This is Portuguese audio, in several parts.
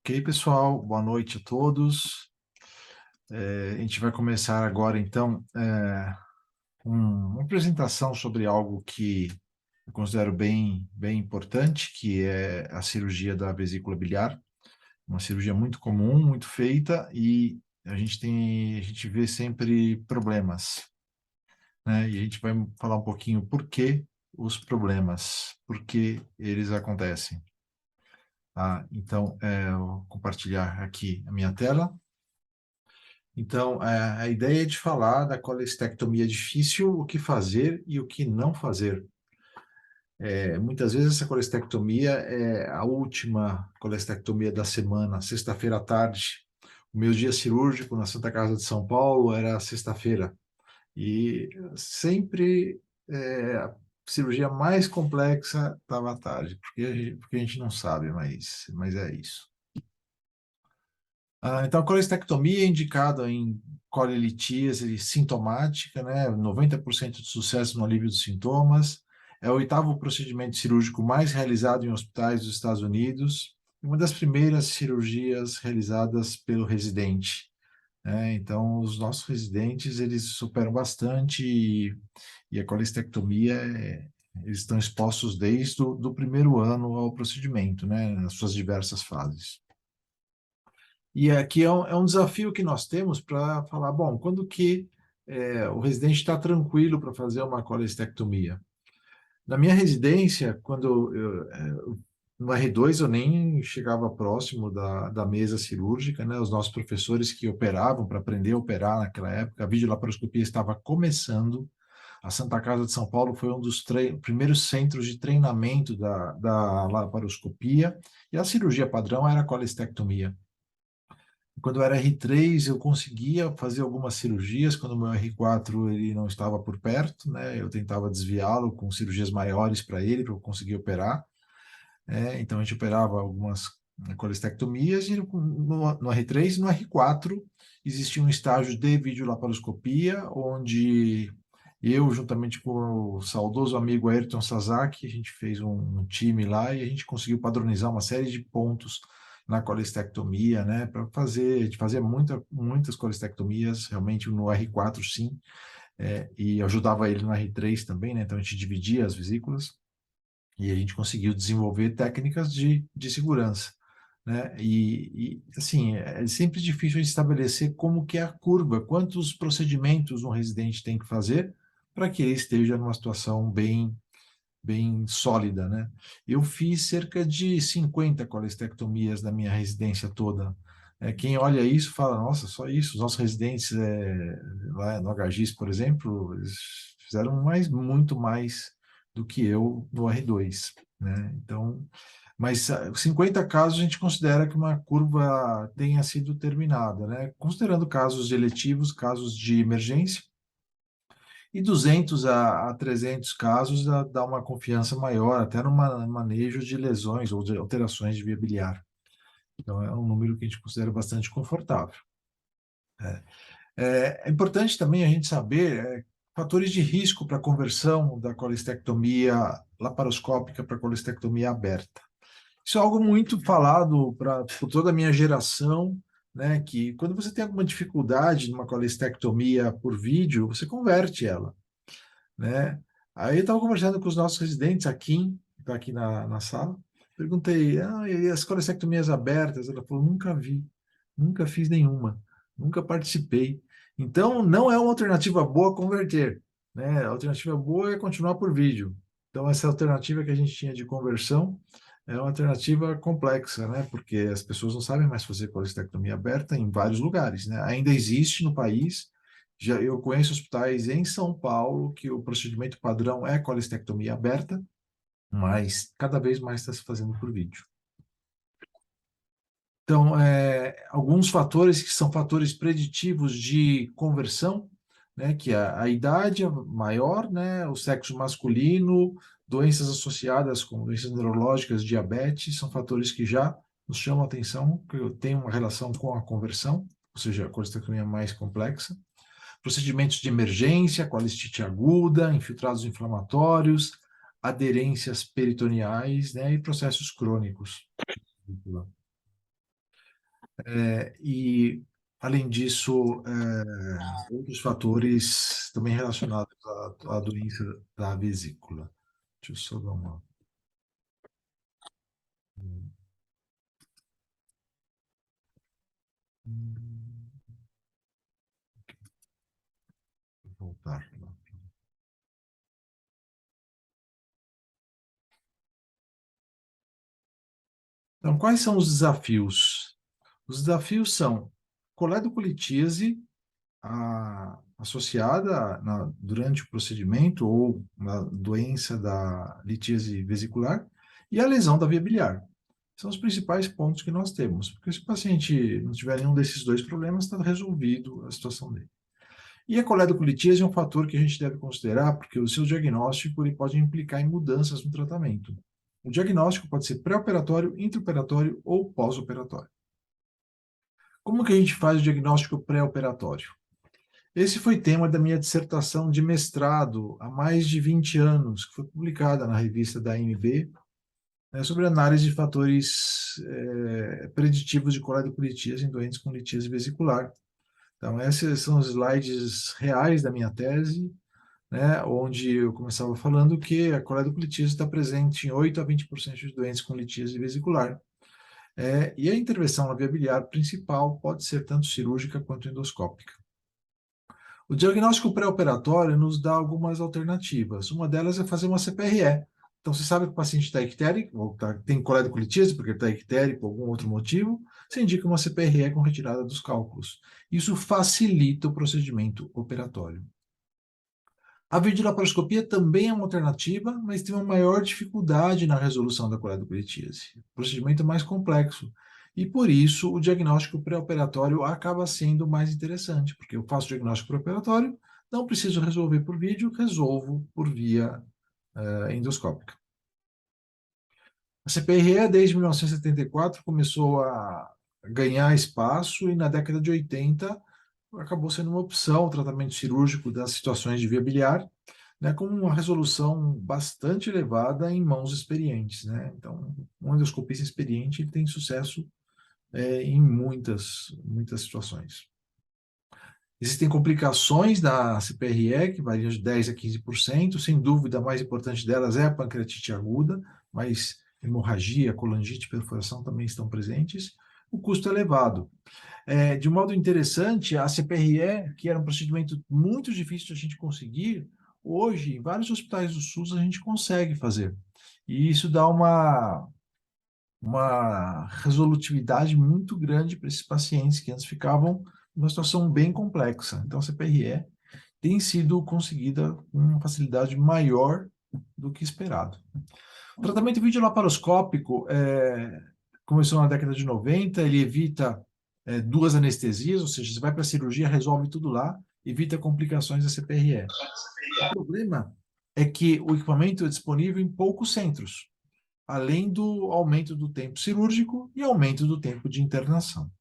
Ok, pessoal, boa noite a todos. A gente vai começar agora, então, uma apresentação sobre algo que eu considero bem importante, que é a cirurgia da vesícula biliar, uma cirurgia muito comum, muito feita, e a gente vê sempre problemas, né? E a gente vai falar um pouquinho por que os problemas, por que eles acontecem. Então, eu vou compartilhar aqui a minha tela. Então, a ideia é de falar da colestectomia difícil, o que fazer e o que não fazer. Muitas vezes essa colestectomia é a última colestectomia da semana, sexta-feira à tarde. O meu dia cirúrgico na Santa Casa de São Paulo era sexta-feira. E sempre a cirurgia mais complexa estava à tarde, porque a gente não sabe, mas é isso. Então, a colestectomia é indicada em colelitíase sintomática, né? 90% de sucesso no alívio dos sintomas. É o oitavo procedimento cirúrgico mais realizado em hospitais dos Estados Unidos. E uma das primeiras cirurgias realizadas pelo residente, né? Então, os nossos residentes, eles superam bastante e a colestectomia, eles estão expostos desde o do primeiro ano ao procedimento, né? Nas suas diversas fases. E aqui é um desafio que nós temos para falar, bom, quando que o residente está tranquilo para fazer uma colestectomia? Na minha residência, no R2 eu nem chegava próximo da mesa cirúrgica, né? Os nossos professores que operavam para aprender a operar naquela época, a videolaparoscopia estava começando. A Santa Casa de São Paulo foi um dos primeiros centros de treinamento da laparoscopia, e a cirurgia padrão era a colestectomia. Quando eu era R3, eu conseguia fazer algumas cirurgias, quando o meu R4 ele não estava por perto, né? Eu tentava desviá-lo com cirurgias maiores para ele, para eu conseguir operar. Então, a gente operava algumas colestectomias, e no R3 e no R4 existia um estágio de videolaparoscopia, onde eu, juntamente com o saudoso amigo Ayrton Sasaki, a gente fez um time lá e a gente conseguiu padronizar uma série de pontos na colestectomia, né, para fazer, a gente fazia muitas colestectomias, realmente no R4 sim, e ajudava ele no R3 também, né, então a gente dividia as vesículas, e a gente conseguiu desenvolver técnicas de segurança, né? Assim, é sempre difícil estabelecer como que é a curva, quantos procedimentos um residente tem que fazer para que ele esteja numa situação bem sólida, né? Eu fiz cerca de 50 colestectomias na minha residência toda. Quem olha isso fala, nossa, só isso. Os nossos residentes lá no HGIS, por exemplo, eles fizeram muito mais do que eu no R2, né? Então, mas 50 casos a gente considera que uma curva tenha sido terminada, né? Considerando casos eletivos, casos de emergência, e 200 a 300 casos dá uma confiança maior, até no manejo de lesões ou de alterações de via biliar. Então, é um número que a gente considera bastante confortável. É importante também a gente saber fatores de risco para a conversão da colestectomia laparoscópica para colestectomia aberta. Isso é algo muito falado por toda a minha geração, né? Que quando você tem alguma dificuldade numa colestectomia por vídeo, você converte ela, né? Aí eu estava conversando com os nossos residentes, a Kim, que está aqui na sala, perguntei, e as colestectomias abertas? Ela falou, nunca vi, nunca fiz nenhuma, nunca participei. Então, não é uma alternativa boa converter, né? A alternativa boa é continuar por vídeo. Então, essa alternativa que a gente tinha de conversão é uma alternativa complexa, né? Porque as pessoas não sabem mais fazer colestectomia aberta em vários lugares, né? Ainda existe no país, já eu conheço hospitais em São Paulo que o procedimento padrão é colestectomia aberta, mas cada vez mais está se fazendo por vídeo. Então, alguns fatores que são fatores preditivos de conversão, né, que é a idade maior, né, o sexo masculino, doenças associadas com doenças neurológicas, diabetes, são fatores que já nos chamam a atenção, que tem uma relação com a conversão, ou seja, a colestectomia mais complexa. Procedimentos de emergência, colestite aguda, infiltrados inflamatórios, aderências peritoneais, né, e processos crônicos. E, além disso, outros fatores também relacionados à doença da vesícula. Deixa eu só dar uma. Voltar lá. Então, quais são os desafios? Os desafios são coledocolitíase associada durante o procedimento ou na doença da litíase vesicular e a lesão da via biliar. São os principais pontos que nós temos, porque se o paciente não tiver nenhum desses dois problemas, está resolvido a situação dele. E a coledocolitíase é um fator que a gente deve considerar, porque o seu diagnóstico ele pode implicar em mudanças no tratamento. O diagnóstico pode ser pré-operatório, intraoperatório ou pós-operatório. Como que a gente faz o diagnóstico pré-operatório? Esse foi tema da minha dissertação de mestrado há mais de 20 anos, que foi publicada na revista da AMB, né, sobre análise de fatores preditivos de coledocolitíase em doentes com litíase vesicular. Então, esses são os slides reais da minha tese, né, onde eu começava falando que a coledocolitíase está presente em 8 a 20% de doentes com litíase vesicular. E a intervenção na via biliar principal pode ser tanto cirúrgica quanto endoscópica. O diagnóstico pré-operatório nos dá algumas alternativas. Uma delas é fazer uma CPRE. Então, você sabe que o paciente está ictérico, ou tem coledocolitíase porque está ictérico por algum outro motivo, você indica uma CPRE com retirada dos cálculos. Isso facilita o procedimento operatório. A videolaparoscopia também é uma alternativa, mas tem uma maior dificuldade na resolução da coledocolitíase. O procedimento é mais complexo. E por isso o diagnóstico pré-operatório acaba sendo mais interessante, porque eu faço o diagnóstico pré-operatório, não preciso resolver por vídeo, resolvo por via endoscópica. A CPRE, desde 1974, começou a ganhar espaço e na década de 80 acabou sendo uma opção o tratamento cirúrgico das situações de via biliar, né, com uma resolução bastante elevada em mãos experientes, né? Então, um endoscopista experiente tem sucesso em muitas situações. Existem complicações da CPRE, que variam de 10 a 15%. Sem dúvida, a mais importante delas é a pancreatite aguda, mas hemorragia, colangite, perfuração também estão presentes. O custo é elevado. De um modo interessante, a CPRE, que era um procedimento muito difícil de a gente conseguir, hoje, em vários hospitais do SUS, a gente consegue fazer. E isso dá uma resolutividade muito grande para esses pacientes que antes ficavam numa situação bem complexa. Então, a CPRE tem sido conseguida com uma facilidade maior do que esperado. O tratamento videolaparoscópico começou na década de 90, ele evita duas anestesias, ou seja, você vai para a cirurgia, resolve tudo lá, evita complicações da CPRE. O problema é que o equipamento é disponível em poucos centros, além do aumento do tempo cirúrgico e aumento do tempo de internação.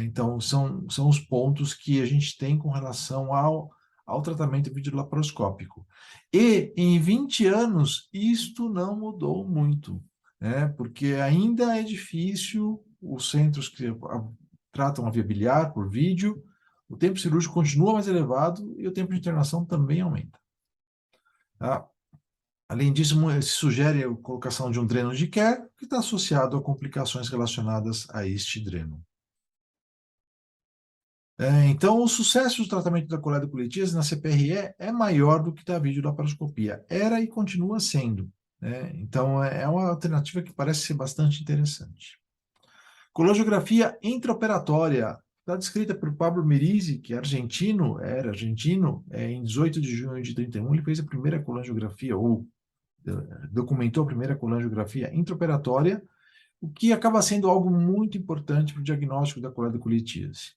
Então, são os pontos que a gente tem com relação ao tratamento videolaparoscópico. E, em 20 anos, isto não mudou muito, né? Porque ainda é difícil os centros que tratam a via biliar por vídeo, o tempo cirúrgico continua mais elevado e o tempo de internação também aumenta. Tá? Além disso, se sugere a colocação de um dreno de Kerr, que está associado a complicações relacionadas a este dreno. Então, o sucesso do tratamento da coledocolitíase na CPRE é maior do que da videolaparoscopia. Era e continua sendo, né? Então, é uma alternativa que parece ser bastante interessante. Colangiografia intraoperatória está descrita por Pablo Merisi, que era argentino, em 18 de junho de 31, ele fez a primeira colangiografia, ou documentou a primeira colangiografia intraoperatória, o que acaba sendo algo muito importante para o diagnóstico da coledocolitíase.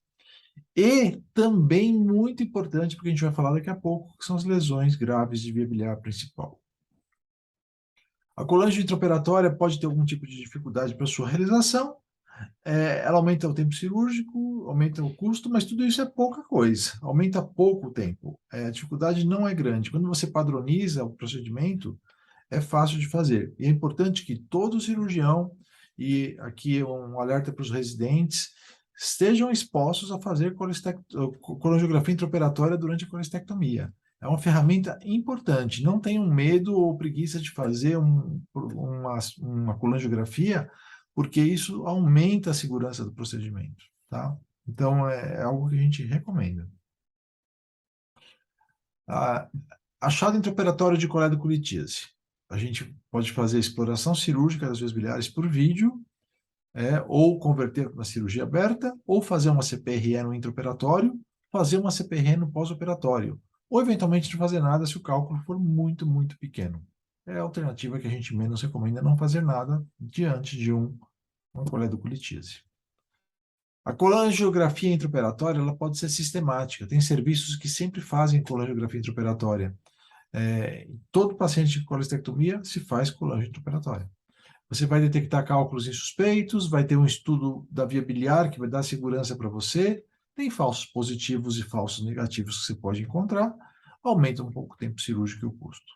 E também muito importante, porque a gente vai falar daqui a pouco, que são as lesões graves de via biliar principal. A colangio intraoperatória pode ter algum tipo de dificuldade para sua realização, ela aumenta o tempo cirúrgico, aumenta o custo, mas tudo isso é pouca coisa, aumenta pouco o tempo. A dificuldade não é grande. Quando você padroniza o procedimento, é fácil de fazer. E é importante que todo cirurgião, e aqui é um alerta para os residentes, estejam expostos a fazer colangiografia intraoperatória durante a colestectomia. É uma ferramenta importante. Não tenham medo ou preguiça de fazer uma colangiografia, porque isso aumenta a segurança do procedimento, tá? Então, é algo que a gente recomenda. Achado intraoperatório de coledocolitíase. A gente pode fazer exploração cirúrgica das vias biliares por vídeo, ou converter para uma cirurgia aberta, ou fazer uma CPRE no intraoperatório, fazer uma CPRE no pós-operatório, ou eventualmente não fazer nada se o cálculo for muito, muito pequeno. É a alternativa que a gente menos recomenda, não fazer nada diante de uma coledocolitíase. A colangiografia intraoperatória ela pode ser sistemática. Tem serviços que sempre fazem colangiografia intraoperatória. Todo paciente de colestectomia se faz colangio intraoperatória. Você vai detectar cálculos insuspeitos, vai ter um estudo da via biliar que vai dar segurança para você. Tem falsos positivos e falsos negativos que você pode encontrar. Aumenta um pouco o tempo cirúrgico e o custo.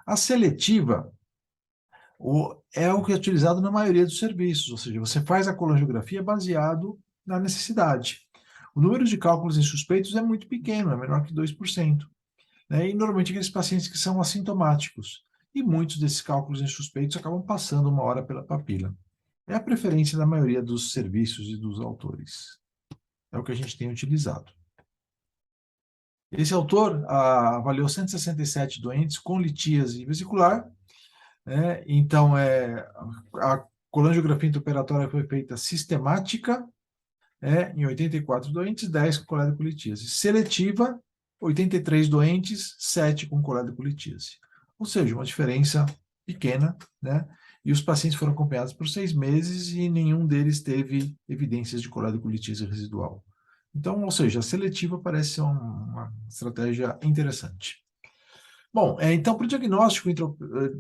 A seletiva é o que é utilizado na maioria dos serviços, ou seja, você faz a colangiografia baseado na necessidade. O número de cálculos insuspeitos é muito pequeno, é menor que 2%. E normalmente aqueles pacientes que são assintomáticos. E muitos desses cálculos insuspeitos acabam passando uma hora pela papila. É a preferência da maioria dos serviços e dos autores. É o que a gente tem utilizado. Esse autor avaliou 167 doentes com litíase vesicular. Então, a colangiografia intraoperatória foi feita sistemática, em 84 doentes, 10 com coledocolitíase. Seletiva, 83 doentes, 7 com coledocolitíase. Ou seja, uma diferença pequena, né? E os pacientes foram acompanhados por 6 meses e nenhum deles teve evidências de coledocolitíase residual. Então, ou seja, a seletiva parece ser uma estratégia interessante. Bom, então, para o diagnóstico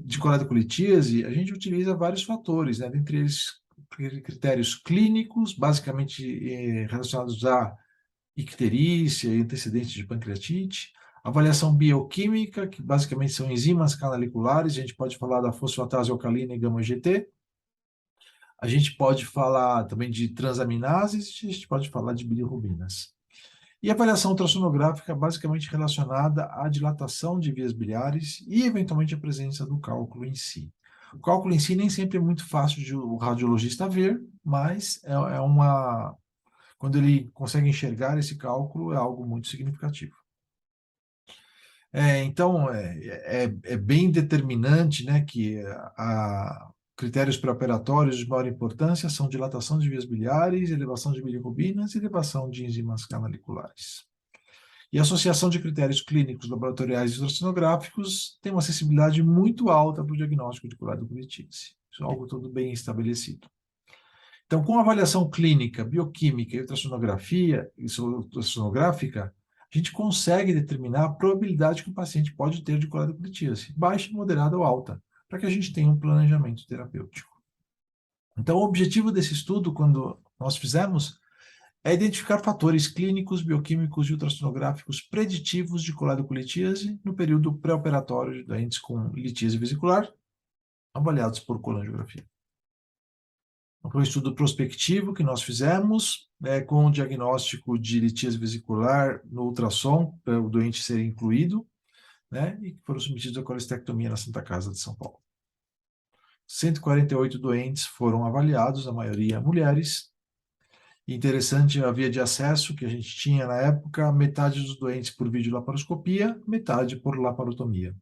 de coledocolitíase, a gente utiliza vários fatores, né? Dentre eles, critérios clínicos, basicamente relacionados à icterícia e antecedentes de pancreatite, avaliação bioquímica, que basicamente são enzimas canaliculares, a gente pode falar da fosfatase alcalina e gama-GT, a gente pode falar também de transaminases, a gente pode falar de bilirrubinas. E a avaliação ultrassonográfica basicamente relacionada à dilatação de vias biliares e, eventualmente, a presença do cálculo em si. O cálculo em si nem sempre é muito fácil de o radiologista ver, mas quando ele consegue enxergar esse cálculo, é algo muito significativo. Então, é bem determinante, né, que critérios pré-operatórios de maior importância são dilatação de vias biliares, elevação de bilirrubinas e elevação de enzimas canaliculares. E a associação de critérios clínicos, laboratoriais e ultrassonográficos tem uma sensibilidade muito alta para o diagnóstico de coledocolitíase. Isso é algo todo bem estabelecido. Então, com avaliação clínica, bioquímica e ultrassonográfica, a gente consegue determinar a probabilidade que o paciente pode ter de coledocolitíase, baixa, moderada ou alta, para que a gente tenha um planejamento terapêutico. Então, o objetivo desse estudo, quando nós fizemos, é identificar fatores clínicos, bioquímicos e ultrassonográficos preditivos de coledocolitíase no período pré-operatório de doentes com litíase vesicular, avaliados por colangiografia. Foi um estudo prospectivo que nós fizemos, com o diagnóstico de litíase vesicular no ultrassom, para o doente ser incluído, e que foram submetidos à colestectomia na Santa Casa de São Paulo. 148 doentes foram avaliados, a maioria mulheres. Interessante a via de acesso que a gente tinha na época, metade dos doentes por videolaparoscopia, metade por laparotomia.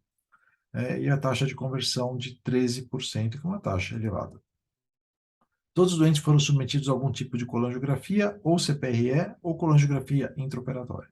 E a taxa de conversão de 13%, que é uma taxa elevada. Todos os doentes foram submetidos a algum tipo de colangiografia, ou CPRE, ou colangiografia intraoperatória.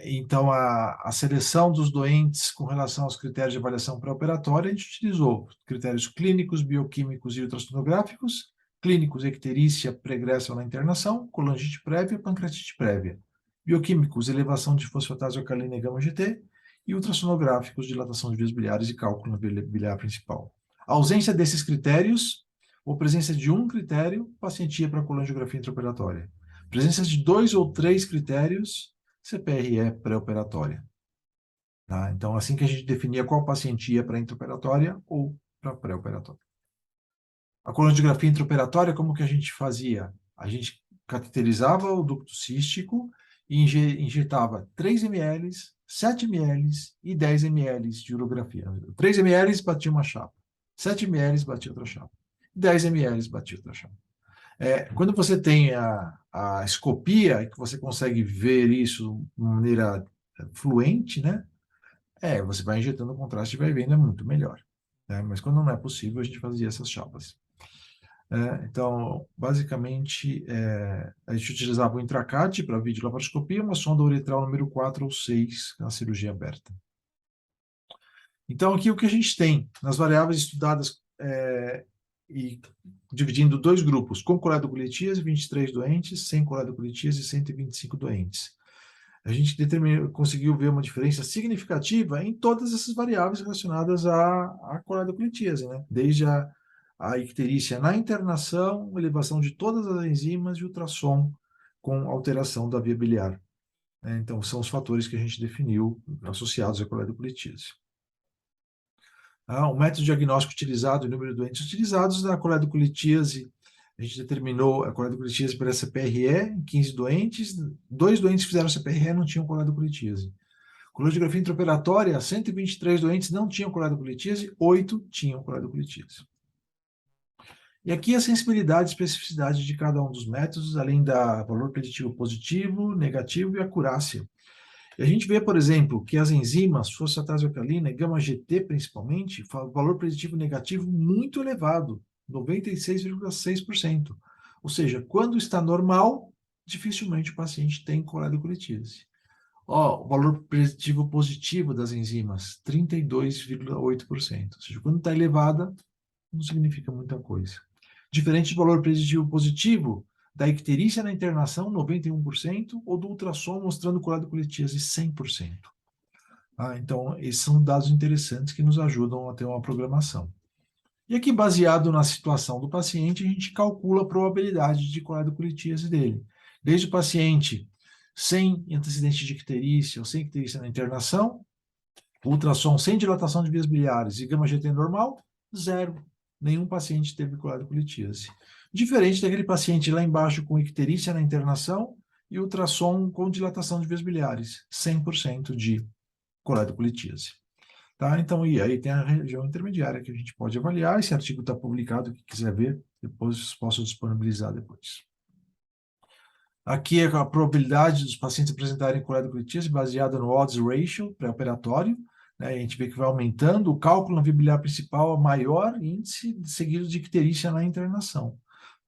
Então, a seleção dos doentes com relação aos critérios de avaliação pré-operatória, a gente utilizou critérios clínicos, bioquímicos e ultrassonográficos, clínicos, icterícia pregressa na internação, colangite prévia, pancreatite prévia. Bioquímicos, elevação de fosfatase alcalina e gama-GT, e ultrassonográficos, dilatação de vias biliares e cálculo na biliar principal. A ausência desses critérios, ou presença de um critério, o paciente ia para a colangiografia intraoperatória. Presença de 2 ou 3 critérios, CPRE pré-operatória. Tá? Então, assim que a gente definia qual paciente ia para a intraoperatória ou para a pré-operatória. A colonografia intraoperatória, como que a gente fazia? A gente cateterizava o ducto cístico e injetava 3 ml, 7 ml e 10 ml de urografia. 3 ml batia uma chapa, 7 ml batia outra chapa, 10 ml batia outra chapa. Quando você tem a escopia, que você consegue ver isso de uma maneira fluente, né? Você vai injetando o contraste e vai vendo, é muito melhor. Né? Mas quando não é possível, a gente fazia essas chapas. Então, basicamente, a gente utilizava o Intracat para videolaparoscopia, uma sonda uretral número 4 ou 6 na cirurgia aberta. Então, aqui o que a gente tem nas variáveis estudadas e dividindo dois grupos, com coledocolitíase, 23 doentes, sem coledocolitíase, 125 doentes. A gente conseguiu ver uma diferença significativa em todas essas variáveis relacionadas à coledocolitíase, né? Desde a icterícia na internação, elevação de todas as enzimas e ultrassom com alteração da via biliar. Então, são os fatores que a gente definiu associados à coledocolitíase. O método diagnóstico utilizado, o número de doentes utilizados na coledocolitíase, a gente determinou a coledocolitíase pela CPRE em 15 doentes, 2 doentes que fizeram CPRE não tinham coledocolitíase. Colonografia intraoperatória, 123 doentes não tinham coledocolitíase, 8 tinham coledocolitíase. E aqui a sensibilidade e especificidade de cada um dos métodos, além da valor preditivo positivo, negativo e acurácia. E a gente vê, por exemplo, que as enzimas, fosfatase alcalina e gama-GT, principalmente, valor preditivo negativo muito elevado, 96,6%. Ou seja, quando está normal, dificilmente o paciente tem coledocolitíase. O valor preditivo positivo das enzimas, 32,8%. Ou seja, quando está elevada, não significa muita coisa. Diferente do valor preditivo positivo da icterícia na internação, 91%, ou do ultrassom mostrando coledocolitíase, 100%. Então, esses são dados interessantes que nos ajudam a ter uma programação. E aqui, baseado na situação do paciente, a gente calcula a probabilidade de coledocolitíase dele. Desde o paciente sem antecedente de icterícia ou sem icterícia na internação, ultrassom sem dilatação de vias biliares e gama-GT normal, 0. Nenhum paciente teve coledocolitíase. Diferente daquele paciente lá embaixo com icterícia na internação e ultrassom com dilatação de vias biliares, 100% de coledocolitíase. Tá? Então, e aí tem a região intermediária que a gente pode avaliar. Esse artigo está publicado, quem quiser ver, depois posso disponibilizar depois. Aqui é a probabilidade dos pacientes apresentarem coledocolitíase baseada no odds ratio pré-operatório. A gente vê que vai aumentando, o cálculo na via biliar principal é maior índice, seguido de icterícia na internação,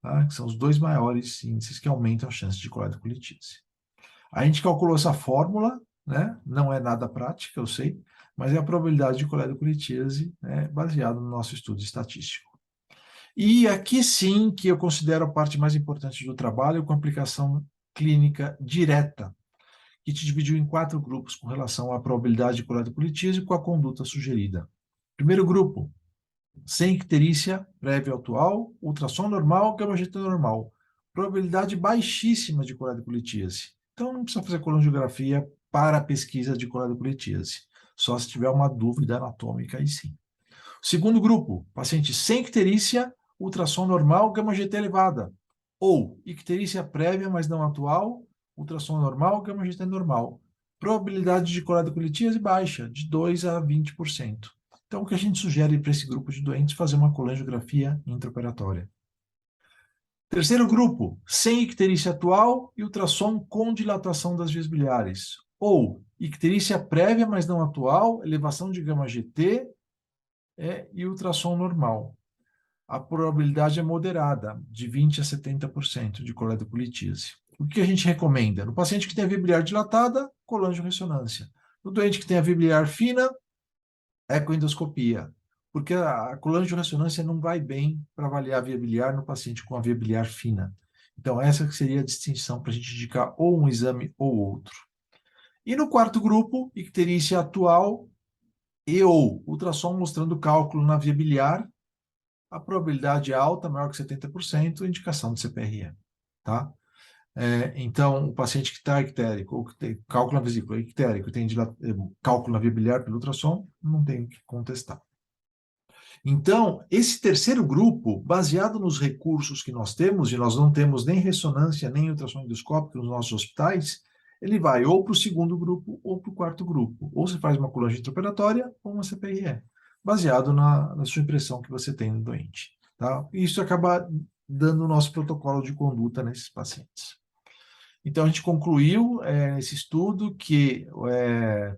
tá? Que são os dois maiores índices que aumentam a chance de coledocolitíase. A gente calculou essa fórmula, né? Não é nada prática, eu sei, mas é a probabilidade de coledocolitíase, né, baseada no nosso estudo estatístico. E aqui sim que eu considero a parte mais importante do trabalho, com aplicação clínica direta, que te dividiu em 4 grupos com relação à probabilidade de coledocolitíase e com a conduta sugerida. Primeiro grupo, sem icterícia prévia atual, ultrassom normal, gama-GT normal. Probabilidade baixíssima de coledocolitíase. Então, não precisa fazer coronariografia para a pesquisa de coledocolitíase. Só se tiver uma dúvida anatômica, aí sim. Segundo grupo, paciente sem icterícia, ultrassom normal, gama-GT elevada. Ou icterícia prévia, mas não atual, ultrassom normal, gama-GT normal. Probabilidade de coledocolitíase baixa, de 2 a 20%. Então, o que a gente sugere para esse grupo de doentes é fazer uma colangiografia intraoperatória. Terceiro grupo, sem icterícia atual e ultrassom com dilatação das vias biliares. Ou icterícia prévia, mas não atual, elevação de gama-GT e ultrassom normal. A probabilidade é moderada, de 20 a 70% de coledocolitíase. O que a gente recomenda? No paciente que tem a via biliar dilatada, colangiorressonância. No doente que tem a via biliar fina, ecoendoscopia. Porque a colangiorressonância não vai bem para avaliar a via biliar no paciente com a via biliar fina. Então, essa seria a distinção para a gente indicar ou um exame ou outro. E no quarto grupo, icterícia atual e ou ultrassom mostrando cálculo na via biliar, a probabilidade é alta, maior que 70%, indicação de CPRE, tá? Então, o paciente que está ictérico, ou que tem cálculo na vesícula ictérico, tem cálculo na via biliar pelo ultrassom, não tem o que contestar. Então, esse terceiro grupo, baseado nos recursos que nós temos, e nós não temos nem ressonância, nem ultrassom endoscópico nos nossos hospitais, ele vai ou para o segundo grupo ou para o quarto grupo. Ou você faz uma colangite intraoperatória ou uma CPRE, baseado na sua impressão que você tem no doente. Tá? E isso acaba dando o nosso protocolo de conduta nesses pacientes. Então, a gente concluiu esse estudo que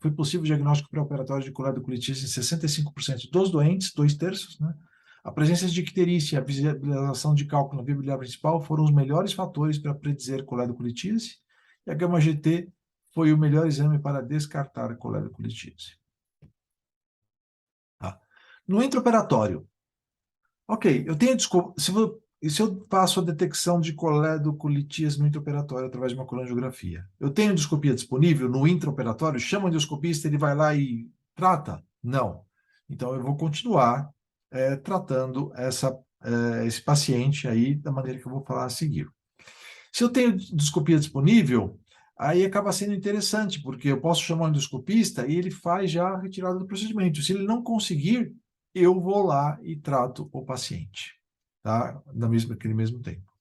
foi possível o diagnóstico pré-operatório de coledocolitise em 65% dos doentes, 2/3, né? A presença de icterícia e a visualização de cálculo na via biliar principal foram os melhores fatores para predizer coledocolitise, e a gama-GT foi o melhor exame para descartar a coledocolitise. Tá? No intraoperatório, ok, eu tenho se eu faço a detecção de coledocolitise no intraoperatório através de uma colangiografia, eu tenho endoscopia disponível no intraoperatório? Chama o endoscopista, ele vai lá e trata? Não. Então, eu vou continuar tratando esse paciente aí da maneira que eu vou falar a seguir. Se eu tenho endoscopia disponível, aí acaba sendo interessante, porque eu posso chamar o endoscopista e ele faz já a retirada do procedimento. Se ele não conseguir, eu vou lá e trato o paciente, tá? Naquele mesmo tempo.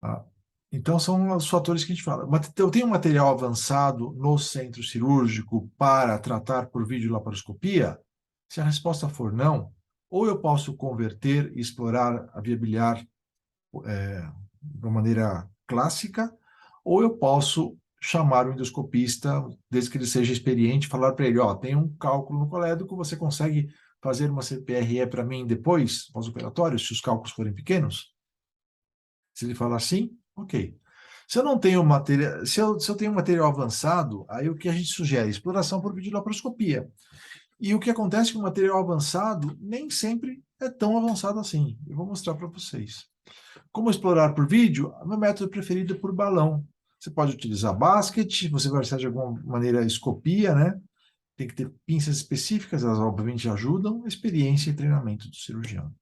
Tá? Então, são os fatores que a gente fala. Eu tenho um material avançado no centro cirúrgico para tratar por videolaparoscopia? Se a resposta for não, ou eu posso converter e explorar a via biliar de uma maneira clássica, ou eu posso chamar o endoscopista, desde que ele seja experiente, falar para ele, ó, tem um cálculo no colédoco, você consegue fazer uma CPRE para mim depois, pós-operatório, se os cálculos forem pequenos? Se ele falar sim, ok. Se eu não tenho material, se eu tenho material avançado, aí o que a gente sugere? Exploração por videolaparoscopia. E o que acontece com o material avançado nem sempre é tão avançado assim. Eu vou mostrar para vocês. Como explorar por vídeo? Meu método preferido é por balão. Você pode utilizar basket, você vai precisar de alguma maneira escopia, né? Tem que ter pinças específicas, elas obviamente ajudam, experiência e treinamento do cirurgião.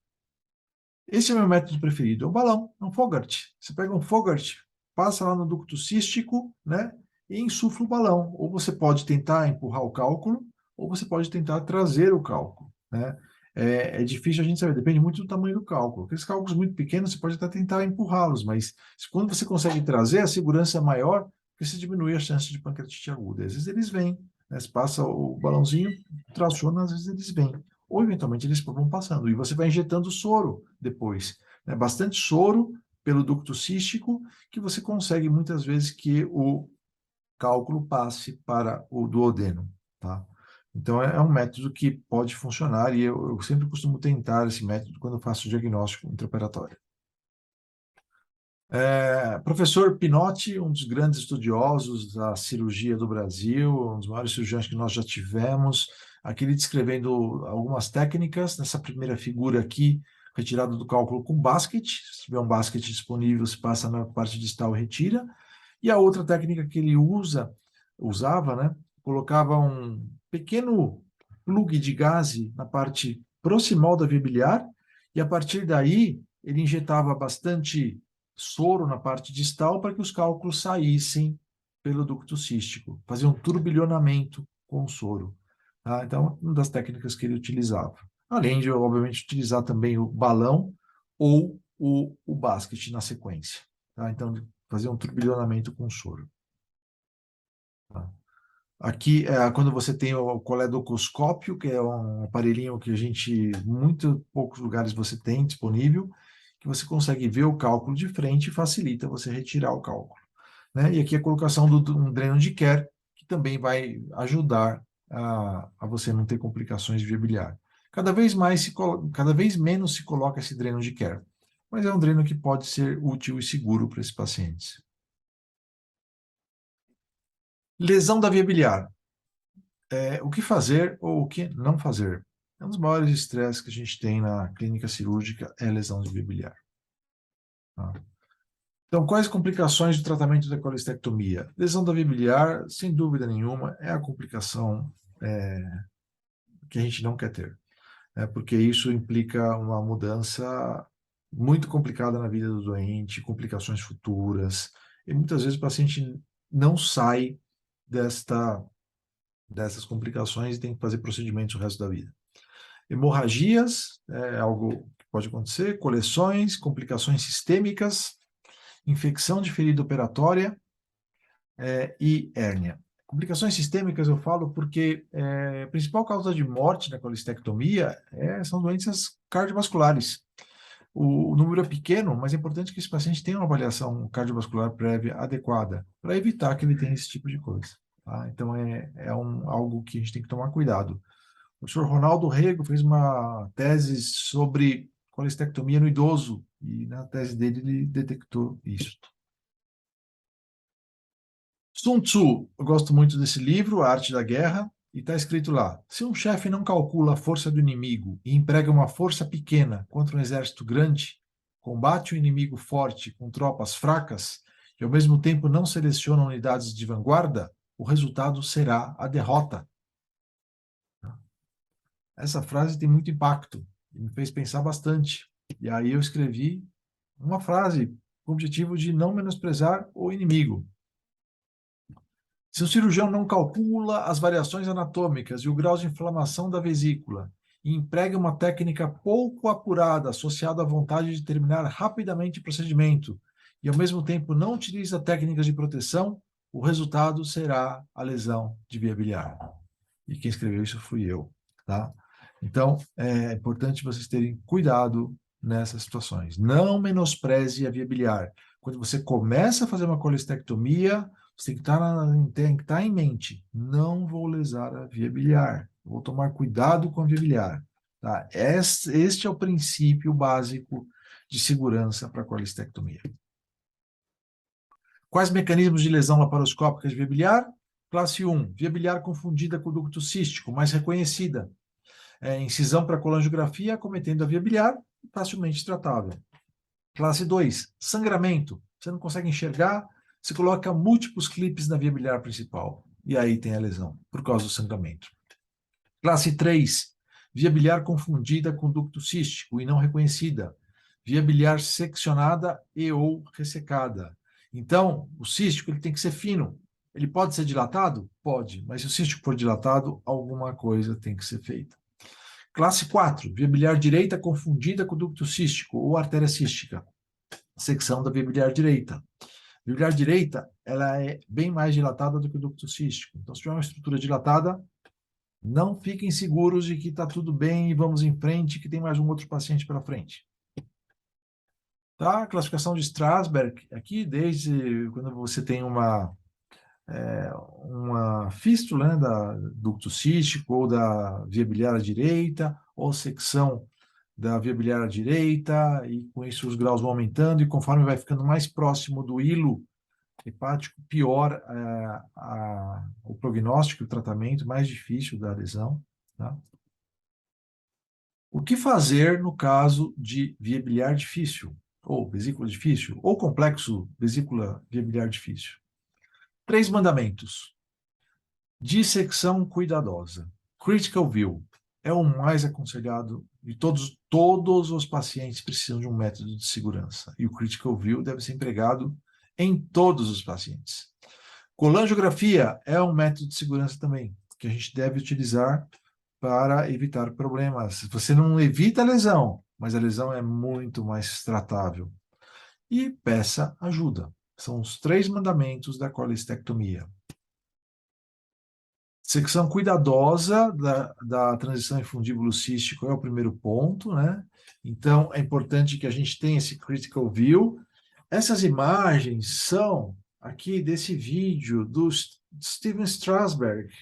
Esse é o meu método preferido, é o balão, é um Fogarty. Você pega um Fogarty, passa lá no ducto cístico, né? E insufla o balão. Ou você pode tentar empurrar o cálculo, ou você pode tentar trazer o cálculo, né? É difícil a gente saber, depende muito do tamanho do cálculo. Aqueles cálculos muito pequenos, você pode até tentar empurrá-los, mas quando você consegue trazer, a segurança é maior, porque você diminui a chance de pancreatite aguda. Às vezes eles vêm, né? Você passa o balãozinho, traciona, às vezes eles vêm. Ou, eventualmente, eles vão passando. E você vai injetando soro depois, né? Bastante soro pelo ducto cístico, que você consegue, muitas vezes, que o cálculo passe para o duodeno, tá? Então, é um método que pode funcionar e eu sempre costumo tentar esse método quando eu faço o diagnóstico intraoperatório. Professor Pinotti, um dos grandes estudiosos da cirurgia do Brasil, um dos maiores cirurgiões que nós já tivemos, aqui ele descrevendo algumas técnicas, nessa primeira figura aqui, retirada do cálculo com basket, se tiver um basket disponível, se passa na parte distal e retira, e a outra técnica que ele usava, né, colocava um pequeno plug de gaze na parte proximal da via biliar, e a partir daí ele injetava bastante soro na parte distal para que os cálculos saíssem pelo ducto cístico, fazia um turbilhonamento com o soro. Tá? Então, uma das técnicas que ele utilizava. Além de, obviamente, utilizar também o balão ou o basket na sequência. Tá? Então, fazer um turbilhonamento com soro. Tá? Aqui, quando você tem o coledocoscópio, que é um aparelhinho que a gente, muito poucos lugares você tem disponível, que você consegue ver o cálculo de frente e facilita você retirar o cálculo, né? E aqui a colocação de um dreno de Kerr, que também vai ajudar a você não ter complicações de via biliar. Cada vez menos se coloca esse dreno de Kerr, mas é um dreno que pode ser útil e seguro para esses pacientes. Lesão da via biliar. O que fazer ou o que não fazer? Um dos maiores estresses que a gente tem na clínica cirúrgica é a lesão de via biliar. Tá? Então, quais complicações do tratamento da colestectomia? Lesão da via biliar, sem dúvida nenhuma, é a complicação que a gente não quer ter, né? Porque isso implica uma mudança muito complicada na vida do doente, complicações futuras, e muitas vezes o paciente não sai dessas complicações e tem que fazer procedimentos o resto da vida. Hemorragias, é algo que pode acontecer, coleções, complicações sistêmicas, infecção de ferida operatória e hérnia. Complicações sistêmicas eu falo porque a principal causa de morte na colestectomia são doenças cardiovasculares. O número é pequeno, mas é importante que esse paciente tenha uma avaliação cardiovascular prévia adequada para evitar que ele tenha esse tipo de coisa. Tá? Então, algo que a gente tem que tomar cuidado. O professor Ronaldo Rego fez uma tese sobre colestectomia no idoso e na tese dele ele detectou isso. Sun Tzu, eu gosto muito desse livro, A Arte da Guerra, e está escrito lá: se um chefe não calcula a força do inimigo e emprega uma força pequena contra um exército grande, combate o inimigo forte com tropas fracas e ao mesmo tempo não seleciona unidades de vanguarda, o resultado será a derrota. Essa frase tem muito impacto e me fez pensar bastante. E aí eu escrevi uma frase com o objetivo de não menosprezar o inimigo. Se o cirurgião não calcula as variações anatômicas e o grau de inflamação da vesícula e emprega uma técnica pouco apurada associada à vontade de terminar rapidamente o procedimento e ao mesmo tempo não utiliza técnicas de proteção, o resultado será a lesão de via biliar. E quem escreveu isso fui eu, tá? Então, é importante vocês terem cuidado nessas situações. Não menospreze a via biliar. Quando você começa a fazer uma colestectomia, você tem que estar em mente, não vou lesar a via biliar, vou tomar cuidado com a via biliar. Tá? Este é o princípio básico de segurança para a colestectomia. Quais mecanismos de lesão laparoscópica de via biliar? Classe 1, via biliar confundida com ducto cístico, mais reconhecida. Incisão para colangiografia, acometendo a via biliar, facilmente tratável. Classe 2, sangramento. Você não consegue enxergar, você coloca múltiplos clipes na via biliar principal. E aí tem a lesão, por causa do sangramento. Classe 3, via biliar confundida com ducto cístico e não reconhecida. Via biliar seccionada e ou ressecada. Então, o cístico ele tem que ser fino. Ele pode ser dilatado? Pode, mas se o cístico for dilatado, alguma coisa tem que ser feita. Classe 4, via biliar direita confundida com ducto cístico ou artéria cística. Secção da via biliar direita. A via biliar direita ela é bem mais dilatada do que o ducto cístico. Então, se tiver uma estrutura dilatada, não fiquem seguros de que está tudo bem e vamos em frente, que tem mais um outro paciente pela frente. Tá? A classificação de Strasberg, aqui, desde quando você tem uma fístula, né, da ducto cístico ou da via biliar direita, ou secção da via biliar direita, e com isso os graus vão aumentando, e conforme vai ficando mais próximo do hilo hepático, pior o prognóstico, o tratamento, mais difícil da lesão. Tá? O que fazer no caso de via biliar difícil, ou vesícula difícil, ou complexo vesícula via biliar difícil? 3 mandamentos. Dissecção cuidadosa. Critical view. É o mais aconselhado de todos. Todos os pacientes precisam de um método de segurança. E o critical view deve ser empregado em todos os pacientes. Colangiografia é um método de segurança também, que a gente deve utilizar para evitar problemas. Você não evita a lesão, mas a lesão é muito mais tratável. E peça ajuda. São os 3 mandamentos da colestectomia. Secção cuidadosa da transição em fundíbulo cístico é o primeiro ponto, né? Então, é importante que a gente tenha esse critical view. Essas imagens são aqui desse vídeo do Steven Strasberg.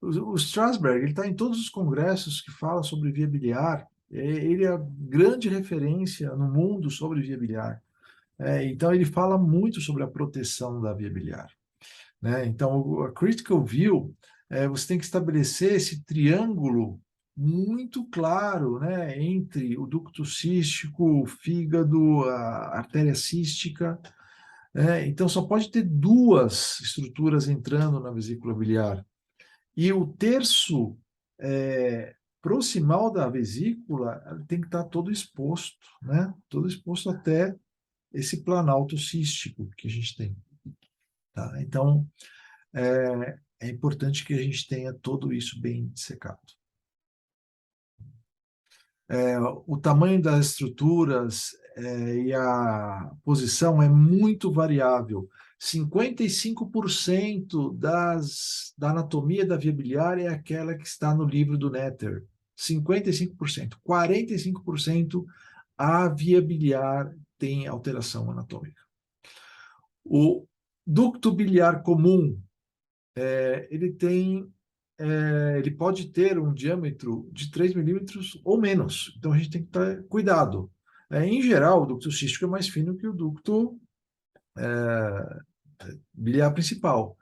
O Strasberg está em todos os congressos que falam sobre via biliar. Ele é a grande referência no mundo sobre via biliar. Então, ele fala muito sobre a proteção da via biliar. Né? Então, a critical view, você tem que estabelecer esse triângulo muito claro, né, entre o ducto cístico, o fígado, a artéria cística. Então, só pode ter 2 estruturas entrando na vesícula biliar. E o terço proximal da vesícula tem que estar todo exposto, né? Todo exposto até esse planalto cístico que a gente tem. Tá? Então, é importante que a gente tenha tudo isso bem dissecado. O tamanho das estruturas e a posição é muito variável. 55% da anatomia da via biliar é aquela que está no livro do Netter. 55%. 45% a via biliar tem alteração anatômica. O ducto biliar comum, ele pode ter um diâmetro de 3 milímetros ou menos. Então a gente tem que ter cuidado. Em geral, o ducto cístico é mais fino que o ducto biliar principal,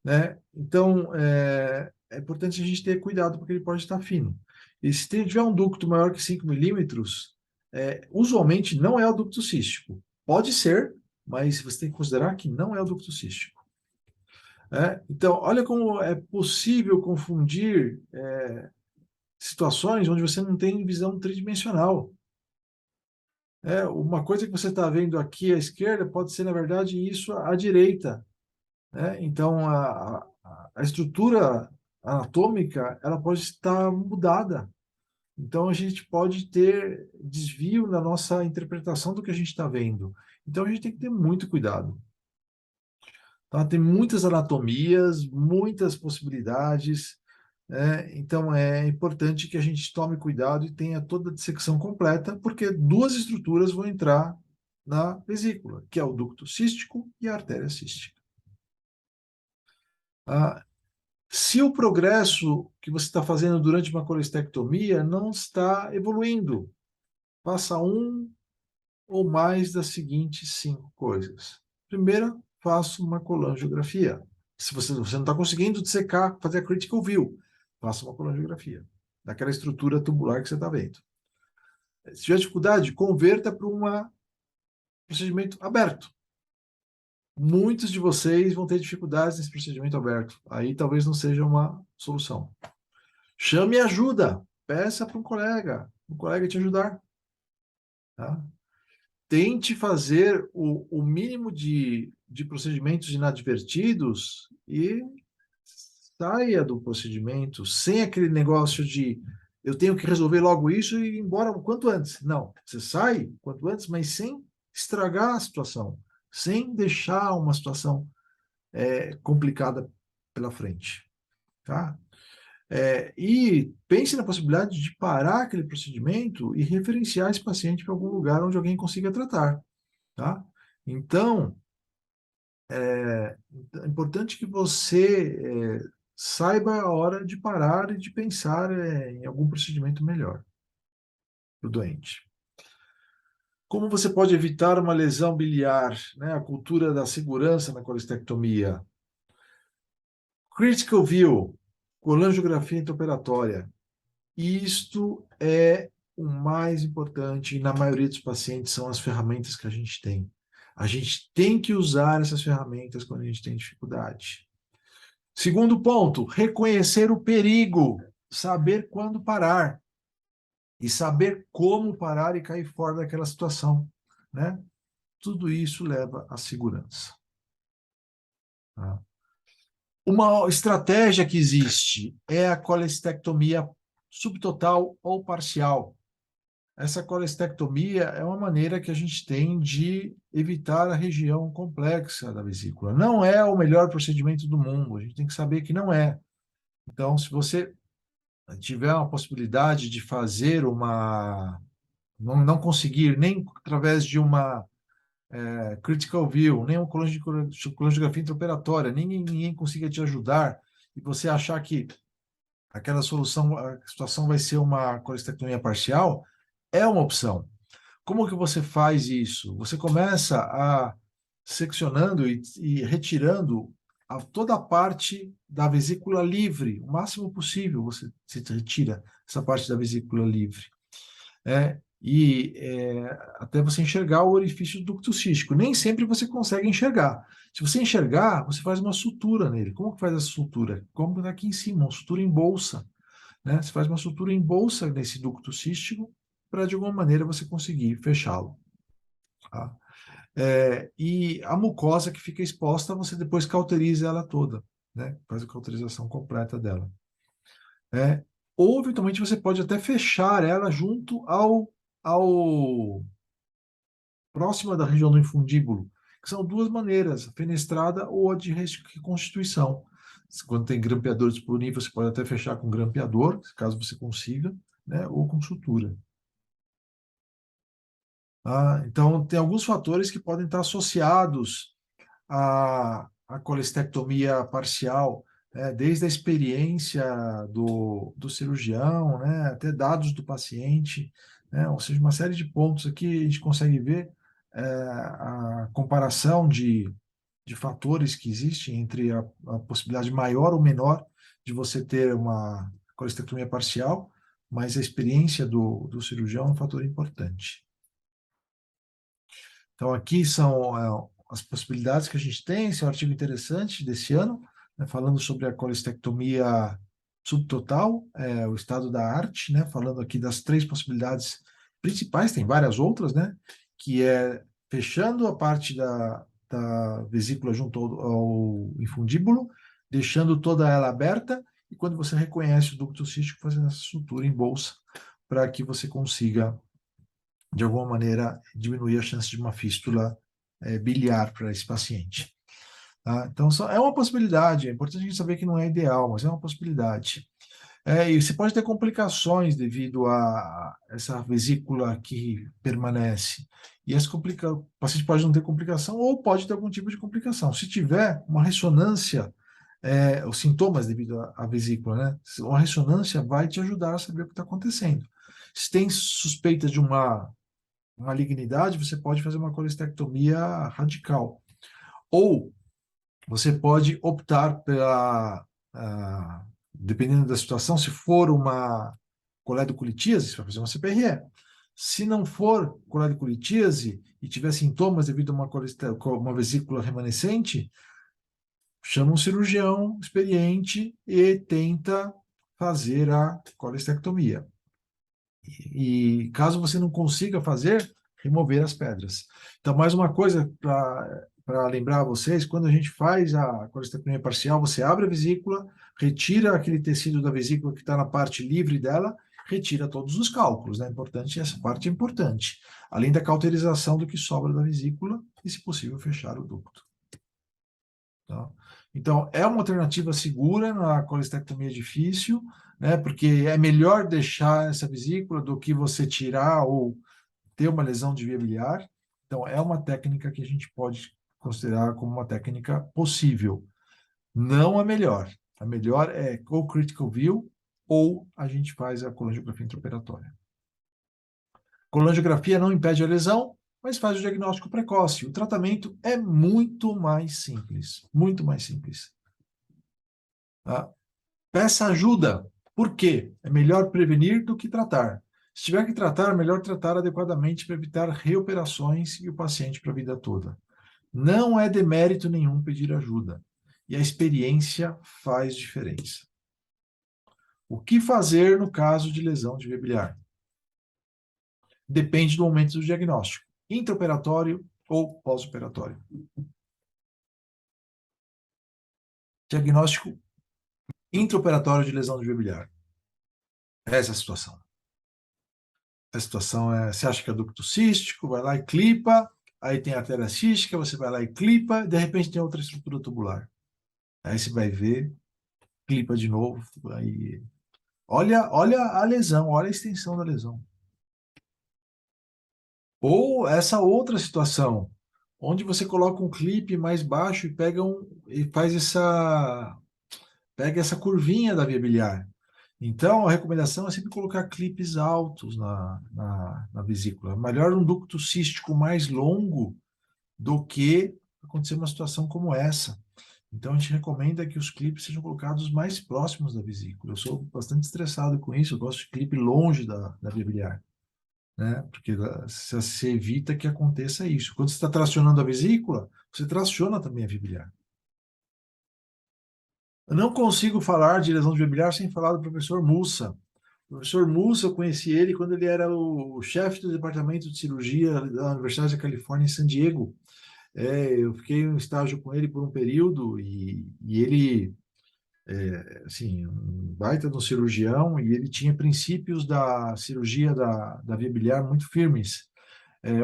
né? Então é importante a gente ter cuidado porque ele pode estar fino. E se tiver um ducto maior que 5 milímetros, usualmente não é o ducto cístico. Pode ser, mas você tem que considerar que não é o ducto cístico. Então, olha como é possível confundir situações onde você não tem visão tridimensional. Uma coisa que você está vendo aqui à esquerda pode ser, na verdade, isso à direita. Então, a estrutura anatômica ela pode estar mudada. Então, a gente pode ter desvio na nossa interpretação do que a gente está vendo. Então, a gente tem que ter muito cuidado. Tá? Tem muitas anatomias, muitas possibilidades. Então, é importante que a gente tome cuidado e tenha toda a dissecção completa, porque duas estruturas vão entrar na vesícula, que é o ducto cístico e a artéria cística. Ah, se o progresso que você está fazendo durante uma colestectomia não está evoluindo, faça um ou mais das seguintes 5 coisas. Primeiro, faça uma colangiografia. Se você não está conseguindo dissecar, fazer a critical view, faça uma colangiografia daquela estrutura tubular que você está vendo. Se tiver dificuldade, converta para um procedimento aberto. Muitos de vocês vão ter dificuldades nesse procedimento aberto. Aí talvez não seja uma solução. Chame ajuda. Peça para um colega te ajudar. Tá? Tente fazer o mínimo de procedimentos inadvertidos e saia do procedimento sem aquele negócio de eu tenho que resolver logo isso e ir embora o quanto antes. Não, você sai o quanto antes, mas sem estragar a situação, sem deixar uma situação complicada pela frente. Tá? E pense na possibilidade de parar aquele procedimento e referenciar esse paciente para algum lugar onde alguém consiga tratar. Tá? Então, é importante que você saiba a hora de parar e de pensar em algum procedimento melhor para o doente. Como você pode evitar uma lesão biliar, né? A cultura da segurança na colestectomia. Critical view, colangiografia intraoperatória. Isto é o mais importante e na maioria dos pacientes são as ferramentas que a gente tem. A gente tem que usar essas ferramentas quando a gente tem dificuldade. Segundo ponto, reconhecer o perigo, saber quando parar e saber como parar e cair fora daquela situação, né? Tudo isso leva à segurança. Tá? Uma estratégia que existe é a colestectomia subtotal ou parcial. Essa colestectomia é uma maneira que a gente tem de evitar a região complexa da vesícula. Não é o melhor procedimento do mundo, a gente tem que saber que não é. Então, se você tiver uma possibilidade de fazer não conseguir nem através de uma critical view, nem uma colangiografia intraoperatória, ninguém consiga te ajudar, e você achar que aquela solução, a situação vai ser uma colestectomia parcial, é uma opção. Como que você faz isso? Você começa seccionando e retirando toda a parte da vesícula livre, o máximo possível você se retira essa parte da vesícula livre. Até você enxergar o orifício do ducto cístico. Nem sempre você consegue enxergar. Se você enxergar, você faz uma sutura nele. Como que faz essa sutura? Como está aqui em cima, uma sutura em bolsa. Né? Você faz uma sutura em bolsa nesse ducto cístico para, de alguma maneira, você conseguir fechá-lo. Tá? E a mucosa que fica exposta, você depois cauteriza ela toda, né? Faz a cauterização completa dela. ou eventualmente você pode até fechar ela junto ao próxima da região do infundíbulo, que são duas maneiras, a fenestrada ou a de reconstituição. Quando tem grampeador disponível, você pode até fechar com grampeador, caso você consiga, né, ou com sutura. Então, tem alguns fatores que podem estar associados à colestectomia parcial, né, desde a experiência do cirurgião, né, até dados do paciente, né, ou seja, uma série de pontos aqui a gente consegue ver a comparação de fatores que existem entre a possibilidade maior ou menor de você ter uma colestectomia parcial, mas a experiência do cirurgião é um fator importante. Então, aqui são as possibilidades que a gente tem. Esse é um artigo interessante desse ano, né, falando sobre a colestectomia subtotal, o estado da arte, né, falando aqui das três possibilidades principais, tem várias outras, né, que é fechando a parte da vesícula junto ao infundíbulo, deixando toda ela aberta, e quando você reconhece o ducto cístico, fazendo essa sutura em bolsa, para que você consiga de alguma maneira, diminuir a chance de uma fístula biliar para esse paciente. Tá? Então, é uma possibilidade, é importante a gente saber que não é ideal, mas é uma possibilidade. E você pode ter complicações devido a essa vesícula que permanece. E o paciente pode não ter complicação ou pode ter algum tipo de complicação. Se tiver uma ressonância, os sintomas devido à vesícula, né? Uma ressonância vai te ajudar a saber o que está acontecendo. Se tem suspeita de uma malignidade, você pode fazer uma colestectomia radical. Ou você pode optar pela, dependendo da situação, se for uma coledocolitíase, você vai fazer uma CPRE. Se não for coledocolitíase e tiver sintomas devido a uma vesícula remanescente, chama um cirurgião experiente e tenta fazer a colestectomia. E caso você não consiga fazer, remover as pedras. Então, mais uma coisa para lembrar a vocês, quando a gente faz a colestectomia parcial, você abre a vesícula, retira aquele tecido da vesícula que está na parte livre dela, retira todos os cálculos, né? Importante, essa parte é importante. Além da cauterização do que sobra da vesícula e, se possível, fechar o ducto. Tá? Então, é uma alternativa segura na colestectomia difícil, né? Porque é melhor deixar essa vesícula do que você tirar ou ter uma lesão de via biliar. Então, é uma técnica que a gente pode considerar como uma técnica possível. Não a melhor. A melhor é ou critical view ou a gente faz a colangiografia intraoperatória. Colangiografia não impede a lesão, mas faz o diagnóstico precoce. O tratamento é muito mais simples. Muito mais simples. Tá? Peça ajuda. Por quê? É melhor prevenir do que tratar. Se tiver que tratar, é melhor tratar adequadamente para evitar reoperações e o paciente para a vida toda. Não é demérito nenhum pedir ajuda. E a experiência faz diferença. O que fazer no caso de lesão de via biliar? Depende do momento do diagnóstico. Intraoperatório ou pós-operatório. Diagnóstico intraoperatório de lesão de via biliar. Essa é a situação. A situação é, você acha que é ducto cístico, vai lá e clipa, aí tem a artéria cística, você vai lá e clipa, de repente tem outra estrutura tubular. Aí você vai ver, clipa de novo, aí olha a lesão, olha a extensão da lesão. Ou essa outra situação, onde você coloca um clipe mais baixo e faz pega essa curvinha da via biliar. Então, a recomendação é sempre colocar clipes altos na vesícula. Melhor um ducto cístico mais longo do que acontecer uma situação como essa. Então, a gente recomenda que os clipes sejam colocados mais próximos da vesícula. Eu sou bastante estressado com isso, eu gosto de clipe longe da via biliar, né? Porque você evita que aconteça isso. Quando você está tracionando a vesícula, você traciona também a via biliar. Eu não consigo falar de lesão de via biliar sem falar do professor Mussa. O professor Mussa, eu conheci ele quando ele era o chefe do departamento de cirurgia da Universidade da Califórnia em San Diego. Eu fiquei em um estágio com ele por um período e ele assim, um baita de um cirurgião, e ele tinha princípios da cirurgia da via biliar muito firmes.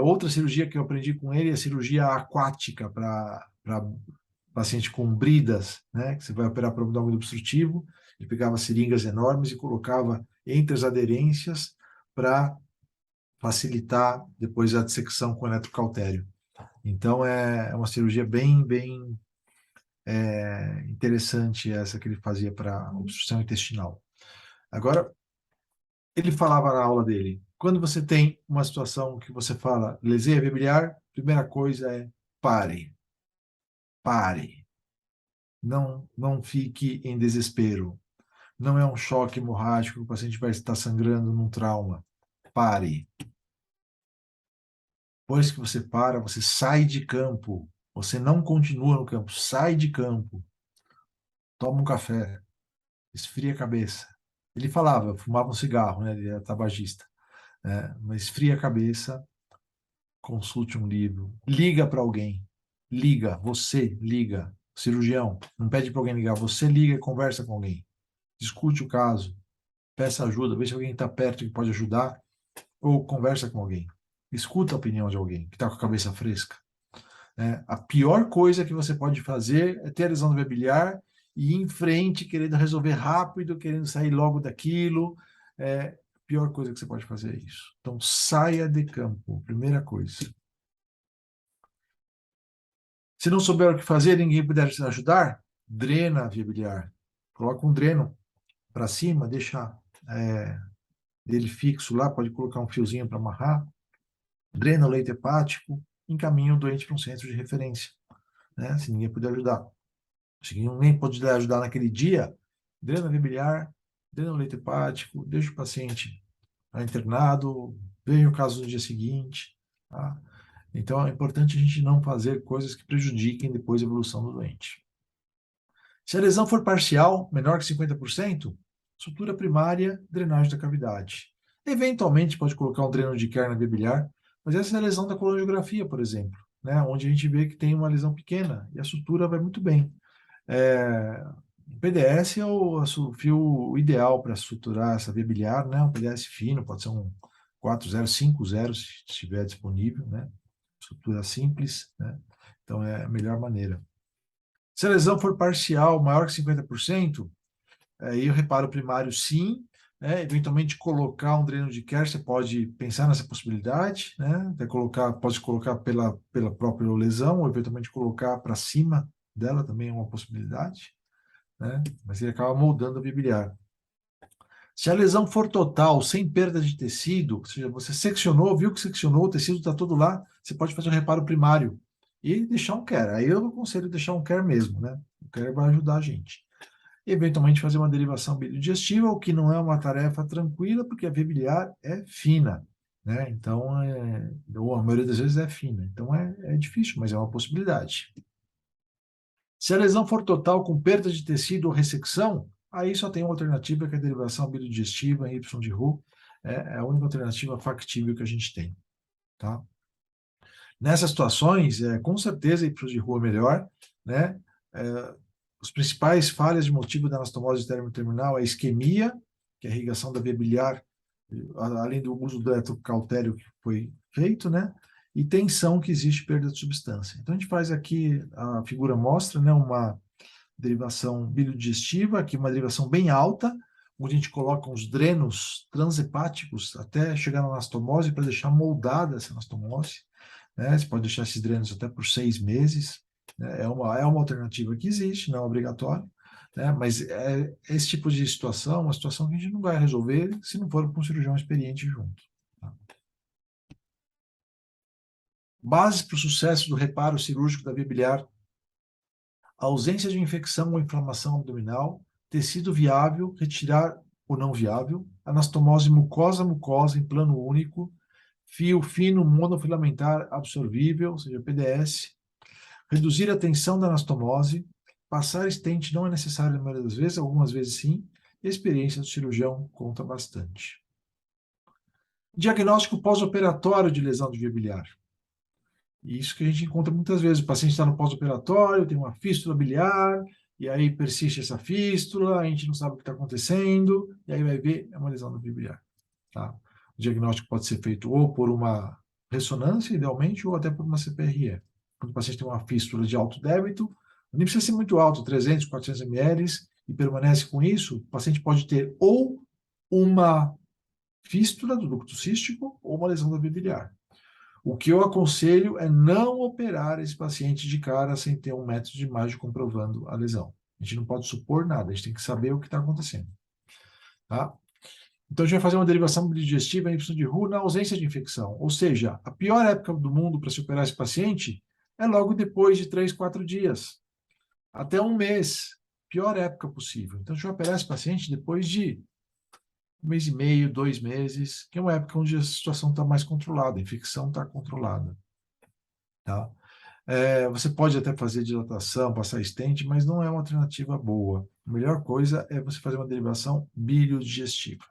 Outra cirurgia que eu aprendi com ele é a cirurgia aquática para paciente com bridas, né? Que você vai operar para o abdômen obstrutivo. Ele pegava seringas enormes e colocava entre as aderências para facilitar depois a dissecção com eletrocautério. Então é uma cirurgia bem interessante essa que ele fazia para obstrução intestinal. Agora, ele falava na aula dele, quando você tem uma situação que você fala leseia biliar, primeira coisa é pare, pare. Não fique em desespero. Não é um choque hemorrágico, o paciente vai estar sangrando num trauma. Pare. Depois que você para, você sai de campo. Você não continua no campo, sai de campo. Toma um café, esfria a cabeça. Ele falava, fumava um cigarro, né? Ele era tabagista. Né? Mas esfria a cabeça, consulte um livro, liga para alguém. Liga, você liga. Cirurgião, não pede para alguém ligar, você liga e conversa com alguém. Discute o caso, peça ajuda, vê se alguém está perto que pode ajudar, ou conversa com alguém. Escuta a opinião de alguém que está com a cabeça fresca. Né? A pior coisa que você pode fazer é ter a lesão do biliar e ir em frente, querendo resolver rápido, querendo sair logo daquilo. A pior coisa que você pode fazer é isso. Então, saia de campo, primeira coisa. Se não souber o que fazer, ninguém puder te ajudar, drena a via biliar. Coloca um dreno para cima, deixa ele fixo lá, pode colocar um fiozinho para amarrar, drena o leito hepático, encaminha o doente para um centro de referência, né? Se ninguém puder ajudar. Se ninguém puder ajudar naquele dia, drena a via biliar, drena o leito hepático, deixa o paciente internado, veja o caso no dia seguinte, tá? Então, é importante a gente não fazer coisas que prejudiquem depois a evolução do doente. Se a lesão for parcial, menor que 50%, sutura primária, drenagem da cavidade. Eventualmente, pode colocar um dreno de Kerr na via biliar, mas essa é a lesão da colangiografia, por exemplo, né? Onde a gente vê que tem uma lesão pequena e a sutura vai muito bem. O PDS é o fio ideal para suturar essa via biliar, né? Um PDS fino, pode ser um 40, 50, se estiver disponível, né? Sutura simples, né? Então é a melhor maneira. Se a lesão for parcial, maior que 50%, aí o reparo primário sim, né? Eventualmente colocar um dreno de Kerr, você pode pensar nessa possibilidade, né? Até pode colocar pela própria lesão, ou eventualmente colocar para cima dela também é uma possibilidade, né? Mas ele acaba moldando a via biliar. Se a lesão for total, sem perda de tecido, ou seja, você seccionou, viu que seccionou, o tecido está todo lá, você pode fazer um reparo primário e deixar um Kerr. Aí eu aconselho deixar um Kerr mesmo, né? O Kerr vai ajudar a gente. Eventualmente fazer uma derivação biliodigestiva, o que não é uma tarefa tranquila, porque a via biliar é fina, né? Então, ou a maioria das vezes é fina. Então é difícil, mas é uma possibilidade. Se a lesão for total com perda de tecido ou ressecção, aí só tem uma alternativa, que é a derivação biliodigestiva em Y de Roux. É a única alternativa factível que a gente tem, tá? Nessas situações, com certeza, Y de Roux é melhor, né? Os principais falhas de motivo da anastomose terminal é a isquemia, que é a irrigação da via biliar, além do uso do eletrocautério que foi feito, né? E tensão, que existe perda de substância. Então, a gente faz aqui, a figura mostra, né, uma derivação biliodigestiva, aqui uma derivação bem alta, onde a gente coloca uns drenos transhepáticos até chegar na anastomose, para deixar moldada essa anastomose, né? Você pode deixar esses drenos até por 6 meses, né? É uma alternativa que existe, não é obrigatório, né? Mas esse tipo de situação, uma situação que a gente não vai resolver se não for com um cirurgião experiente junto. Tá? Bases para o sucesso do reparo cirúrgico da via biliar: a ausência de infecção ou inflamação abdominal, tecido viável, retirar o não viável, anastomose mucosa-mucosa em plano único, fio fino monofilamentar absorvível, ou seja, PDS, reduzir a tensão da anastomose, passar stent não é necessário na maioria das vezes, algumas vezes sim, e a experiência do cirurgião conta bastante. Diagnóstico pós-operatório de lesão de via biliar. Isso que a gente encontra muitas vezes. O paciente está no pós-operatório, tem uma fístula biliar, e aí persiste essa fístula, a gente não sabe o que está acontecendo, e aí vai ver, é uma lesão do fio biliar. Tá? O diagnóstico pode ser feito ou por uma ressonância, idealmente, ou até por uma CPRE. Quando o paciente tem uma fístula de alto débito, nem precisa ser muito alto, 300, 400 ml, e permanece com isso, o paciente pode ter ou uma fístula do ducto cístico ou uma lesão da via biliar. O que eu aconselho é não operar esse paciente de cara sem ter um método de imagem comprovando a lesão. A gente não pode supor nada, a gente tem que saber o que está acontecendo. Tá? Então, a gente vai fazer uma derivação digestiva em função de RU na ausência de infecção. Ou seja, a pior época do mundo para se operar esse paciente é logo depois de 3, 4 dias, até um mês. Pior época possível. Então, a gente vai operar esse paciente depois de 1 mês e meio, 2 meses, que é uma época onde a situação está mais controlada, a infecção está controlada. Tá? Você pode até fazer dilatação, passar stent, mas não é uma alternativa boa. A melhor coisa é você fazer uma derivação biliodigestiva.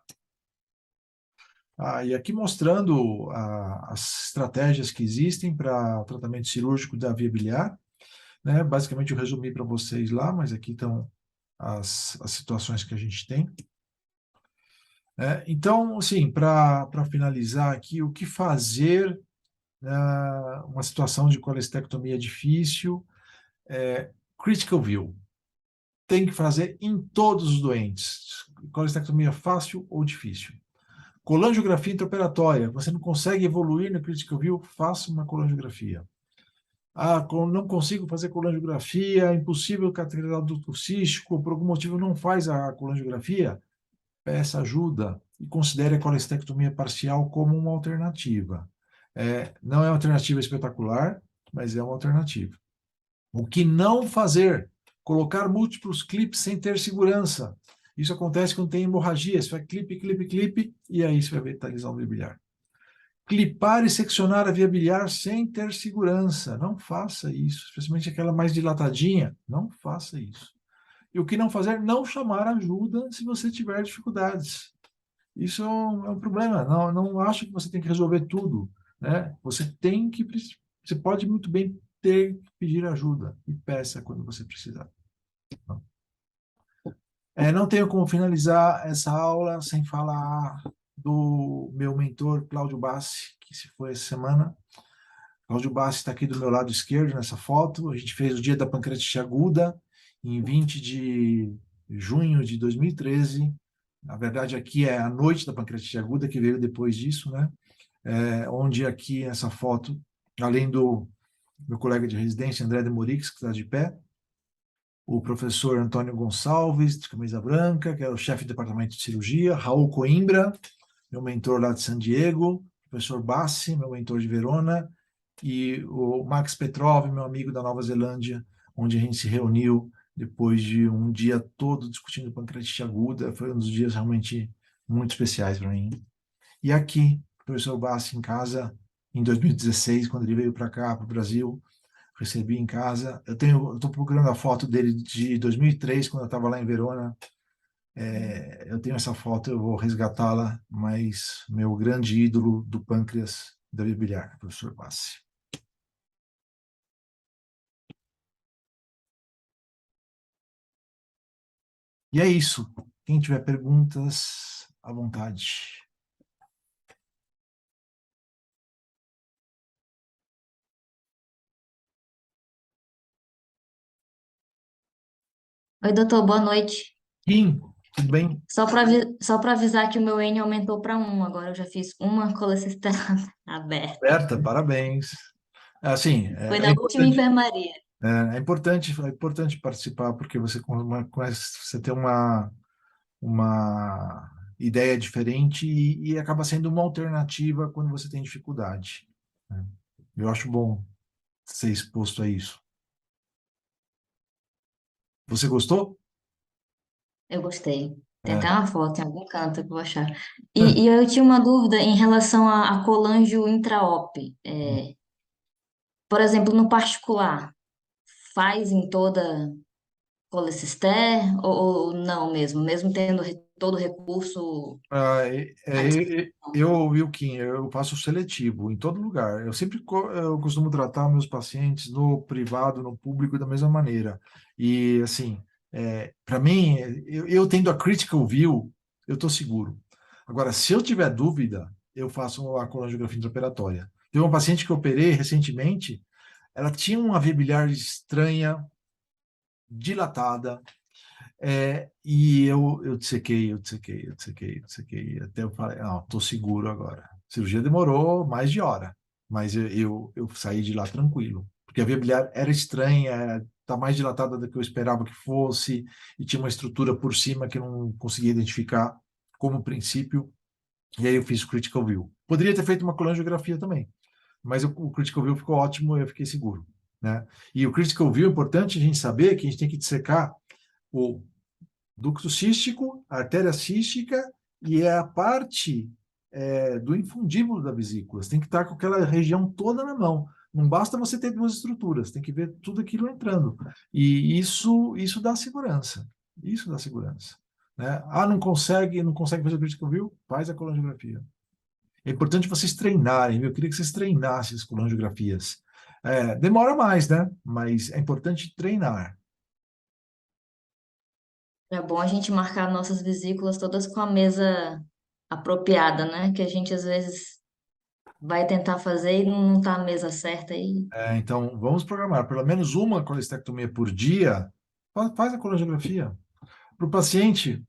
E aqui mostrando as estratégias que existem para tratamento cirúrgico da via biliar. Né? Basicamente, eu resumi para vocês lá, mas aqui estão as situações que a gente tem. Então, assim, para finalizar aqui, o que fazer uma situação de colestectomia difícil? Critical view. Tem que fazer em todos os doentes. Colestectomia fácil ou difícil. Colangiografia intraoperatória. Você não consegue evoluir no critical view? Faça uma colangiografia. Não consigo fazer colangiografia, é impossível cateterizar o ducto cístico, por algum motivo não faz a colangiografia? Peça ajuda e considere a colestectomia parcial como uma alternativa. Não é uma alternativa espetacular, mas é uma alternativa. O que não fazer? Colocar múltiplos clipes sem ter segurança. Isso acontece quando tem hemorragia. Você vai clipe, clipe, clipe, e aí você vai ver que está lesão biliar. Clipar e seccionar a via biliar sem ter segurança. Não faça isso. Especialmente aquela mais dilatadinha. Não faça isso. E o que não fazer? Não chamar ajuda se você tiver dificuldades. Isso é um problema. Não acho que você tem que resolver tudo. Né? Você pode muito bem ter que pedir ajuda. E peça quando você precisar. Não tenho como finalizar essa aula sem falar do meu mentor, Cláudio Bassi, que se foi essa semana. Cláudio Bassi está aqui do meu lado esquerdo nessa foto. A gente fez o dia da pancreatite aguda, em 20 de junho de 2013. Na verdade, aqui é a noite da pancreatite aguda, que veio depois disso, né? Onde aqui nessa foto, além do meu colega de residência, André de Morix, que está de pé, o professor Antônio Gonçalves, de camisa branca, que era o chefe do departamento de cirurgia, Raul Coimbra, meu mentor lá de San Diego, professor Bassi, meu mentor de Verona, e o Max Petrov, meu amigo da Nova Zelândia, onde a gente se reuniu depois de um dia todo discutindo pancreatite aguda. Foi um dos dias realmente muito especiais para mim. E aqui, o professor Bassi em casa, em 2016, quando ele veio para cá, para o Brasil, recebi em casa. Eu estou procurando a foto dele de 2003, quando eu estava lá em Verona. Eu tenho essa foto, eu vou resgatá-la, mas meu grande ídolo do pâncreas da via biliar, professor Bassi. E é isso. Quem tiver perguntas, à vontade. Oi, doutor, boa noite. Kim, tudo bem? Só para avisar que o meu N aumentou para 1. Agora eu já fiz uma colecistemia aberta. Berta, parabéns. Assim, Foi é na última importante. enfermaria. É importante participar, porque você tem uma ideia diferente e acaba sendo uma alternativa quando você tem dificuldade. Né? Eu acho bom ser exposto a isso. Você gostou? Eu gostei. Tem É. até uma foto em algum canto que eu vou achar. E eu tinha uma dúvida em relação a colangio intraop. Por exemplo, no particular, faz em toda colecister ou não mesmo? Mesmo tendo todo o recurso à Eu disposição? ouvi o Kim, eu faço seletivo em todo lugar. Eu costumo tratar meus pacientes no privado, no público da mesma maneira. E assim, Para mim, eu tendo a critical view, eu estou seguro. Agora, se eu tiver dúvida, eu faço a colangiografia intraoperatória. Teve uma paciente que eu operei recentemente, ela tinha uma via biliar estranha, dilatada, e eu dissequei, até eu falei, não, estou seguro agora. A cirurgia demorou mais de hora, mas eu saí de lá tranquilo, porque a via biliar era estranha, está mais dilatada do que eu esperava que fosse, e tinha uma estrutura por cima que eu não conseguia identificar como princípio, e aí eu fiz o critical view. Poderia ter feito uma colangiografia também, mas o critical view ficou ótimo e eu fiquei seguro, né? E o critical view é importante a gente saber que a gente tem que dissecar o ducto cístico, a artéria cística e é a parte do infundíbulo da vesícula. Você tem que estar com aquela região toda na mão. Não basta você ter duas estruturas, tem que ver tudo aquilo entrando. E isso dá segurança. Isso dá segurança. Né? Ah, não consegue fazer o critical view? Faz a colangiografia. É importante vocês treinarem, viu? Eu queria que vocês treinassem as colangiografias. Demora mais, né? Mas é importante treinar. É bom a gente marcar nossas vesículas todas com a mesa apropriada, né? Que a gente às vezes vai tentar fazer e não tá a mesa certa aí. Então, vamos programar pelo menos uma colestectomia por dia. Faz a colangiografia. Para o paciente,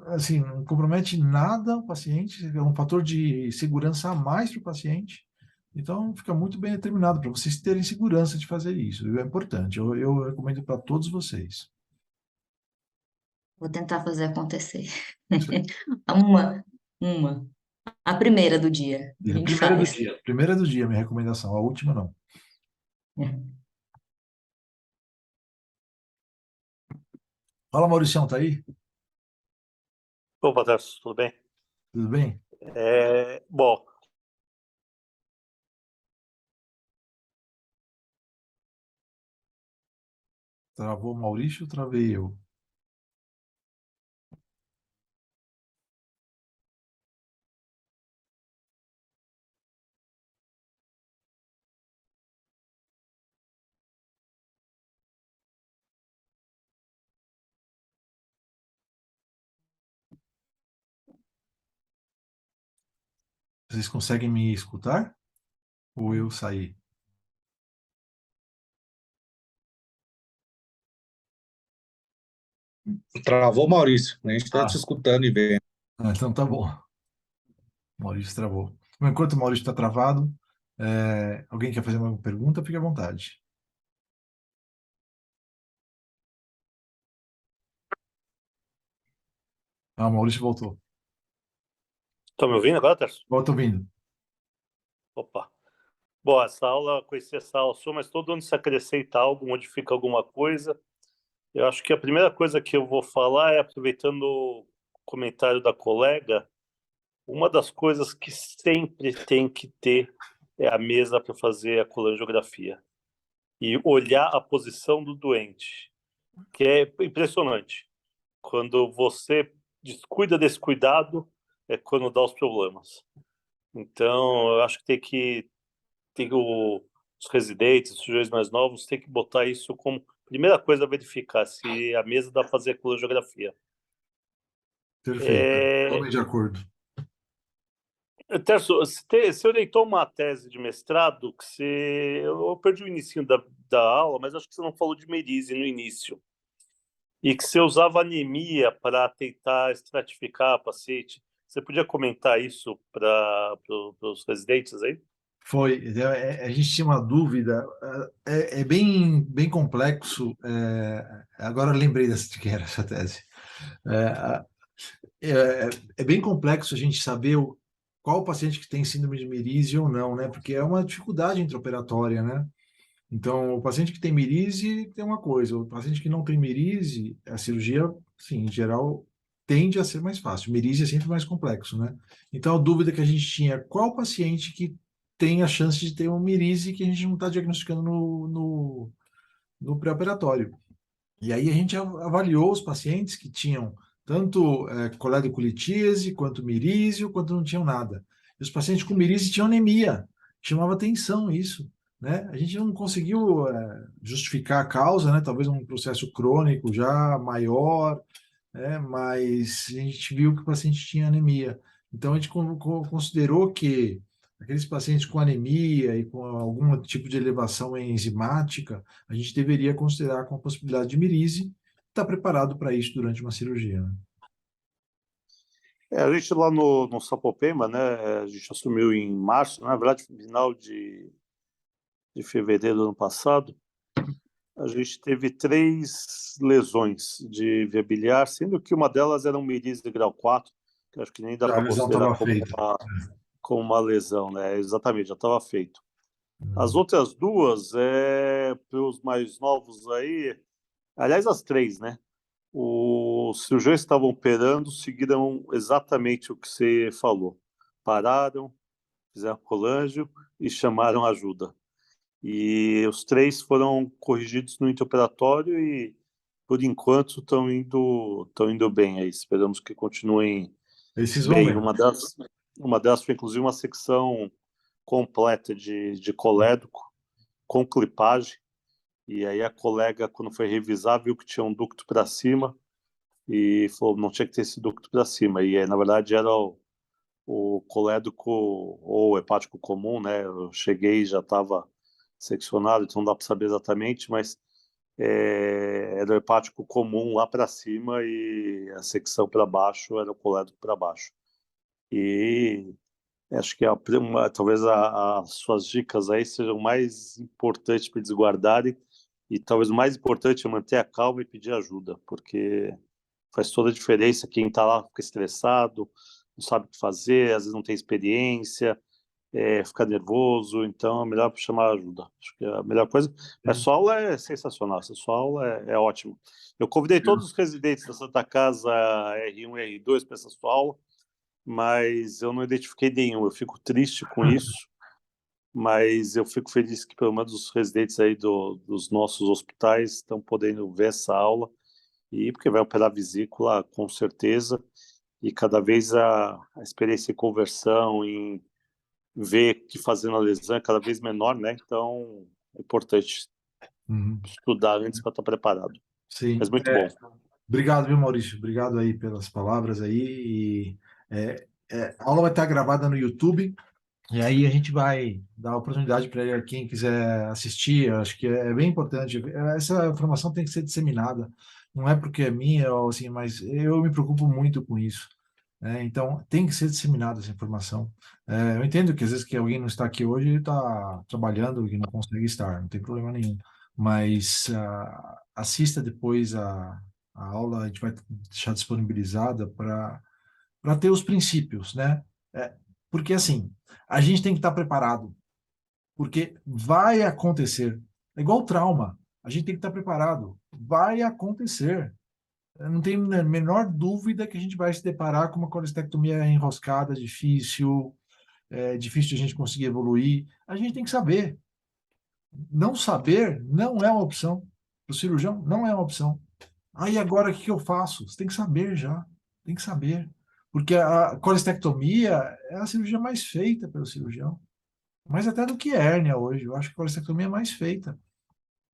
assim, não compromete nada o paciente, é um fator de segurança a mais para o paciente. Então, fica muito bem determinado para vocês terem segurança de fazer isso. É importante. Eu recomendo para todos vocês. Vou tentar fazer acontecer. Uma, uma. A primeira do dia a A gente primeira do faz. dia. Primeira do dia, minha recomendação. A última, não. Fala, Mauricião, tá aí? Opa, Tarso, tudo bem? Tudo bem? Bom, Travou o Maurício, travei eu. Vocês conseguem me escutar? Ou eu saí? Travou, Maurício. A gente está te Ah, escutando e vendo. então tá bom. Maurício travou. Bom, enquanto o Maurício está travado, alguém quer fazer uma pergunta? Fique à vontade. Ah, o Maurício voltou. estão me ouvindo agora, Tarso? Volta ouvindo. Opa. Bom, essa aula, conheci essa aula sua, mas todo ano se acrescenta algo, modifica alguma coisa. Eu acho que a primeira coisa que eu vou falar é, aproveitando o comentário da colega, uma das coisas que sempre tem que ter é a mesa para fazer a colangiografia e olhar a posição do doente, que é impressionante. Quando você descuida desse cuidado, é quando dá os problemas. Então, eu acho que os residentes, os sujeitos mais novos, tem que botar isso como primeira coisa a verificar se a mesa dá para fazer colangiografia. Perfeito. É, Totalmente de acordo. Terço, você orientou uma tese de mestrado que eu perdi o início da aula, mas acho que você não falou de merise no início. E que você usava anemia para tentar estratificar a paciente. Você podia comentar isso para os residentes aí? Foi. A gente tinha uma dúvida. É bem, bem complexo. Agora eu lembrei de que era essa tese. É, é bem complexo a gente saber qual paciente que tem síndrome de Merise ou não, né? Porque é uma dificuldade intraoperatória, né? Então, o paciente que tem mirise tem uma coisa, o paciente que não tem mirise, a cirurgia, sim, em geral, tende a ser mais fácil. Mirise é sempre mais complexo, né? Então, a dúvida que a gente tinha é qual paciente que tem a chance de ter uma mirise que a gente não está diagnosticando no pré-operatório. E aí a gente avaliou os pacientes que tinham tanto coledocolitíase, quanto mirísio, quanto não tinham nada. E os pacientes com mirísio tinham anemia. Chamava atenção isso. né? A gente não conseguiu justificar a causa, né? Talvez um processo crônico já maior, né? Mas a gente viu que o paciente tinha anemia. Então a gente considerou que aqueles pacientes com anemia e com algum tipo de elevação enzimática, a gente deveria considerar com a possibilidade de mirise, estar preparado para isso durante uma cirurgia, né? A gente lá no Sapopemba, né, a gente assumiu em março, na verdade, final de fevereiro do ano passado, a gente teve 3 lesões de via biliar, sendo que uma delas era um mirise de grau 4, que acho que nem dá Já a para lesão considerar estava feita. como uma lesão, né? Exatamente, já estava feito. As outras duas, para os mais novos aí, aliás, as 3, né? Os cirurgiões que estavam operando seguiram exatamente o que você falou. Pararam, fizeram colangio e chamaram ajuda. E os 3 foram corrigidos no intraoperatório e, por enquanto, estão indo bem aí. Esperamos que continuem Esses vão bem. bem. Uma delas foi, inclusive, uma secção completa de colédoco, com clipagem. E aí a colega, quando foi revisar, viu que tinha um ducto para cima e falou, não tinha que ter esse ducto para cima. E aí, na verdade, era o colédoco ou hepático comum, né? Eu cheguei e já estava seccionado, então não dá para saber exatamente, mas era o hepático comum lá para cima e a secção para baixo era o colédoco para baixo. E acho que talvez as suas dicas aí sejam mais importantes para eles guardarem e talvez o mais importante é manter a calma e pedir ajuda, porque faz toda a diferença. Quem está lá fica estressado, não sabe o que fazer, às vezes não tem experiência, fica nervoso, então é melhor chamar ajuda. Acho que é a melhor coisa. Mas sua aula é sensacional, sua aula é ótima. Eu convidei todos os residentes da Santa Casa R1 e R2 para essa sua aula, mas eu não identifiquei nenhum. Eu fico triste com isso, mas eu fico feliz que pelo menos os residentes aí dos nossos hospitais estão podendo ver essa aula, e porque vai operar vesícula com certeza, e cada vez a experiência em conversão, em ver que fazendo a lesão é cada vez menor, né? Então é importante Uhum. estudar antes para estar preparado. Mas Sim. muito bom. Obrigado, viu, Maurício? Obrigado aí pelas palavras aí. A aula vai estar gravada no YouTube. E aí a gente vai dar a oportunidade para quem quiser assistir. Eu acho que é bem importante. Essa informação tem que ser disseminada. Não é porque é minha ou assim, mas eu me preocupo muito com isso, né? Então tem que ser disseminada essa informação. Eu entendo que às vezes que alguém não está aqui hoje, ele está trabalhando e não consegue estar, não tem problema nenhum. Mas assista depois a aula, a gente vai deixar disponibilizada para ter os princípios, né? Porque assim, a gente tem que estar preparado, porque vai acontecer. É igual trauma, a gente tem que estar preparado. Vai acontecer. Não tem a menor dúvida que a gente vai se deparar com uma colestectomia enroscada, difícil, difícil de a gente conseguir evoluir. A gente tem que saber. Não saber não é uma opção. Para o cirurgião, não é uma opção. Aí agora o que eu faço? Você tem que saber já. Tem que saber. Porque a colestectomia é a cirurgia mais feita pelo cirurgião. Mais até do que hérnia hoje. Eu acho que a colestectomia é mais feita.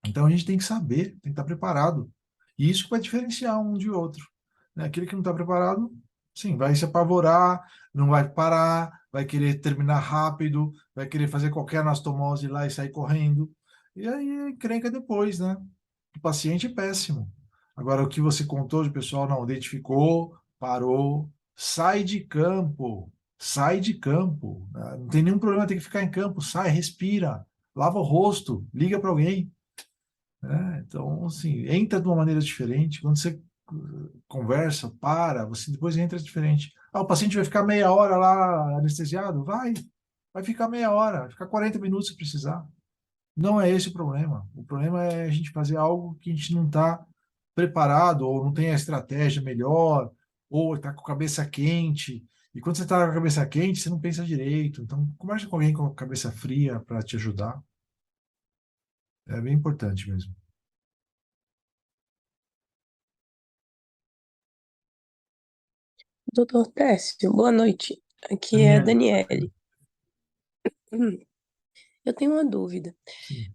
Então a gente tem que saber, tem que estar preparado. E isso que vai diferenciar um de outro, né? Aquele que não está preparado, sim, vai se apavorar, não vai parar, vai querer terminar rápido, vai querer fazer qualquer anastomose lá e sair correndo. E aí encrenca depois, né? O paciente é péssimo. Agora, o que você contou de pessoal não identificou, parou, sai de campo, sai de campo, né? Não tem nenhum problema ter que ficar em campo, sai, respira, lava o rosto, liga para alguém, né? Então, assim, entra de uma maneira diferente. Quando você conversa, para, você depois entra diferente. Ah, o paciente vai ficar meia hora lá anestesiado? Vai ficar meia hora, vai ficar 40 minutos se precisar. Não é esse o problema. O problema é a gente fazer algo que a gente não está preparado, ou não tem a estratégia melhor, ou está com a cabeça quente. E quando você está com a cabeça quente, você não pensa direito. Então, conversa com alguém com a cabeça fria para te ajudar. É bem importante mesmo. Doutor Técio, boa noite. Aqui é a Daniela, Daniele. Eu tenho uma dúvida. Sim.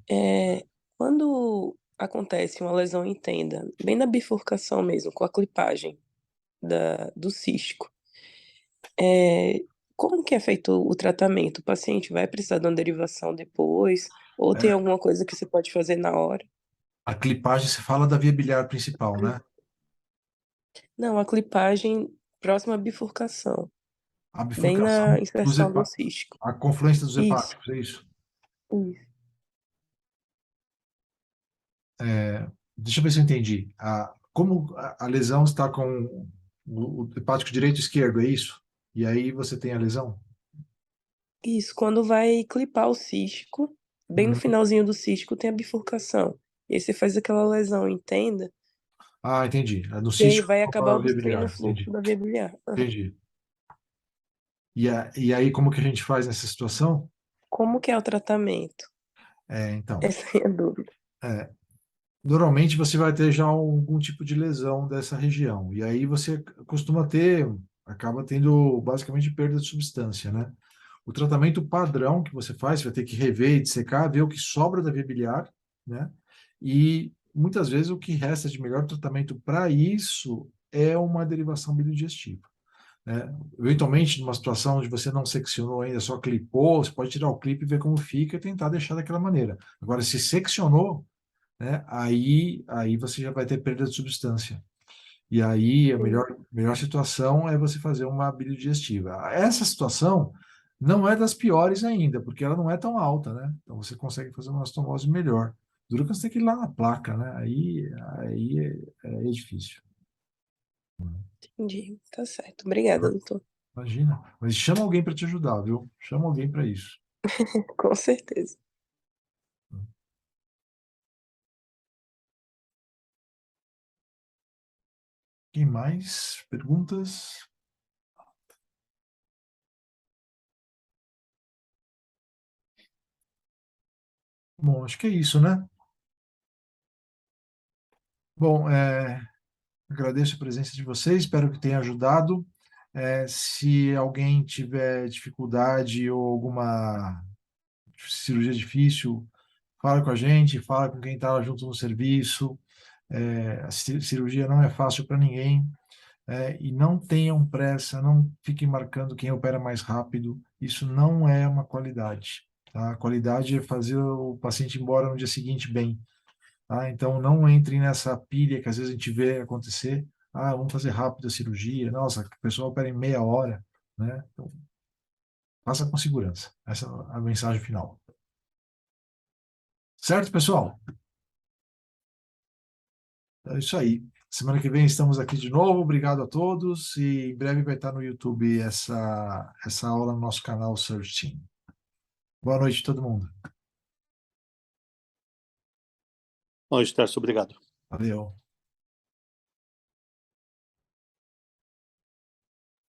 Quando acontece uma lesão em tenda, bem na bifurcação mesmo, com a clipagem do cisco, como que é feito o tratamento? O paciente vai precisar de uma derivação depois? Ou tem É, alguma coisa que você pode fazer na hora? a clipagem, você fala da via biliar principal, né? Não, a clipagem próxima à bifurcação, A bem na bifurcação dos inserção do cisco. a confluência dos Isso, hepáticos, é isso? isso. Deixa eu ver se eu entendi. Como a lesão está com o hepático direito e esquerdo, é isso? E aí você tem a lesão? Isso, quando vai clipar o cisco, bem no Uhum. finalzinho do cisco tem a bifurcação. E aí você faz aquela lesão em tenda, Ah, entendi. É no e aí cístico vai para acabar a via obstruindo o biliar. fluxo Entendi. da via biliar. Entendi. E aí, como que a gente faz nessa situação? Como que é o tratamento? Então, Essa é a dúvida. é, normalmente você vai ter já algum tipo de lesão dessa região. E aí você costuma ter, acaba tendo basicamente perda de substância, né? O tratamento padrão que você faz, você vai ter que rever e dissecar, ver o que sobra da via biliar, né? E muitas vezes o que resta de melhor tratamento para isso é uma derivação biodigestiva, né? Eventualmente, numa situação onde você não seccionou ainda, só clipou, você pode tirar o clipe e ver como fica e tentar deixar daquela maneira. Agora, se seccionou, né, aí você já vai ter perda de substância. E aí a Sim, melhor situação é você fazer uma biodigestiva. Essa situação não é das piores ainda, porque ela não é tão alta, né? Então você consegue fazer uma astomose melhor. Duro que você tem que ir lá na placa, né? Aí é difícil. entendi. Tá certo. Obrigada, doutor. Imagina. Mas chama alguém para te ajudar, viu? Chama alguém para isso. Com certeza. Quem mais? Perguntas? Bom, acho que é isso, né? Bom, agradeço a presença de vocês, espero que tenha ajudado. Se alguém tiver dificuldade ou alguma cirurgia difícil, fala com a gente, fala com quem está junto no serviço. A cirurgia não é fácil para ninguém. E não tenham pressa, não fiquem marcando quem opera mais rápido. Isso não é uma qualidade. Tá? A qualidade é fazer o paciente ir embora no dia seguinte bem. Tá? Então, não entrem nessa pilha que às vezes a gente vê acontecer. Ah, vamos fazer rápido a cirurgia. Nossa, o pessoal opera em meia hora. Né? Então, faça com segurança. Essa é a mensagem final. Certo, pessoal? É isso aí. Semana que vem estamos aqui de novo. Obrigado a todos. E em breve vai estar no YouTube essa aula no nosso canal Search Team. Boa noite, todo mundo. Bom, Estércio, obrigado. Valeu.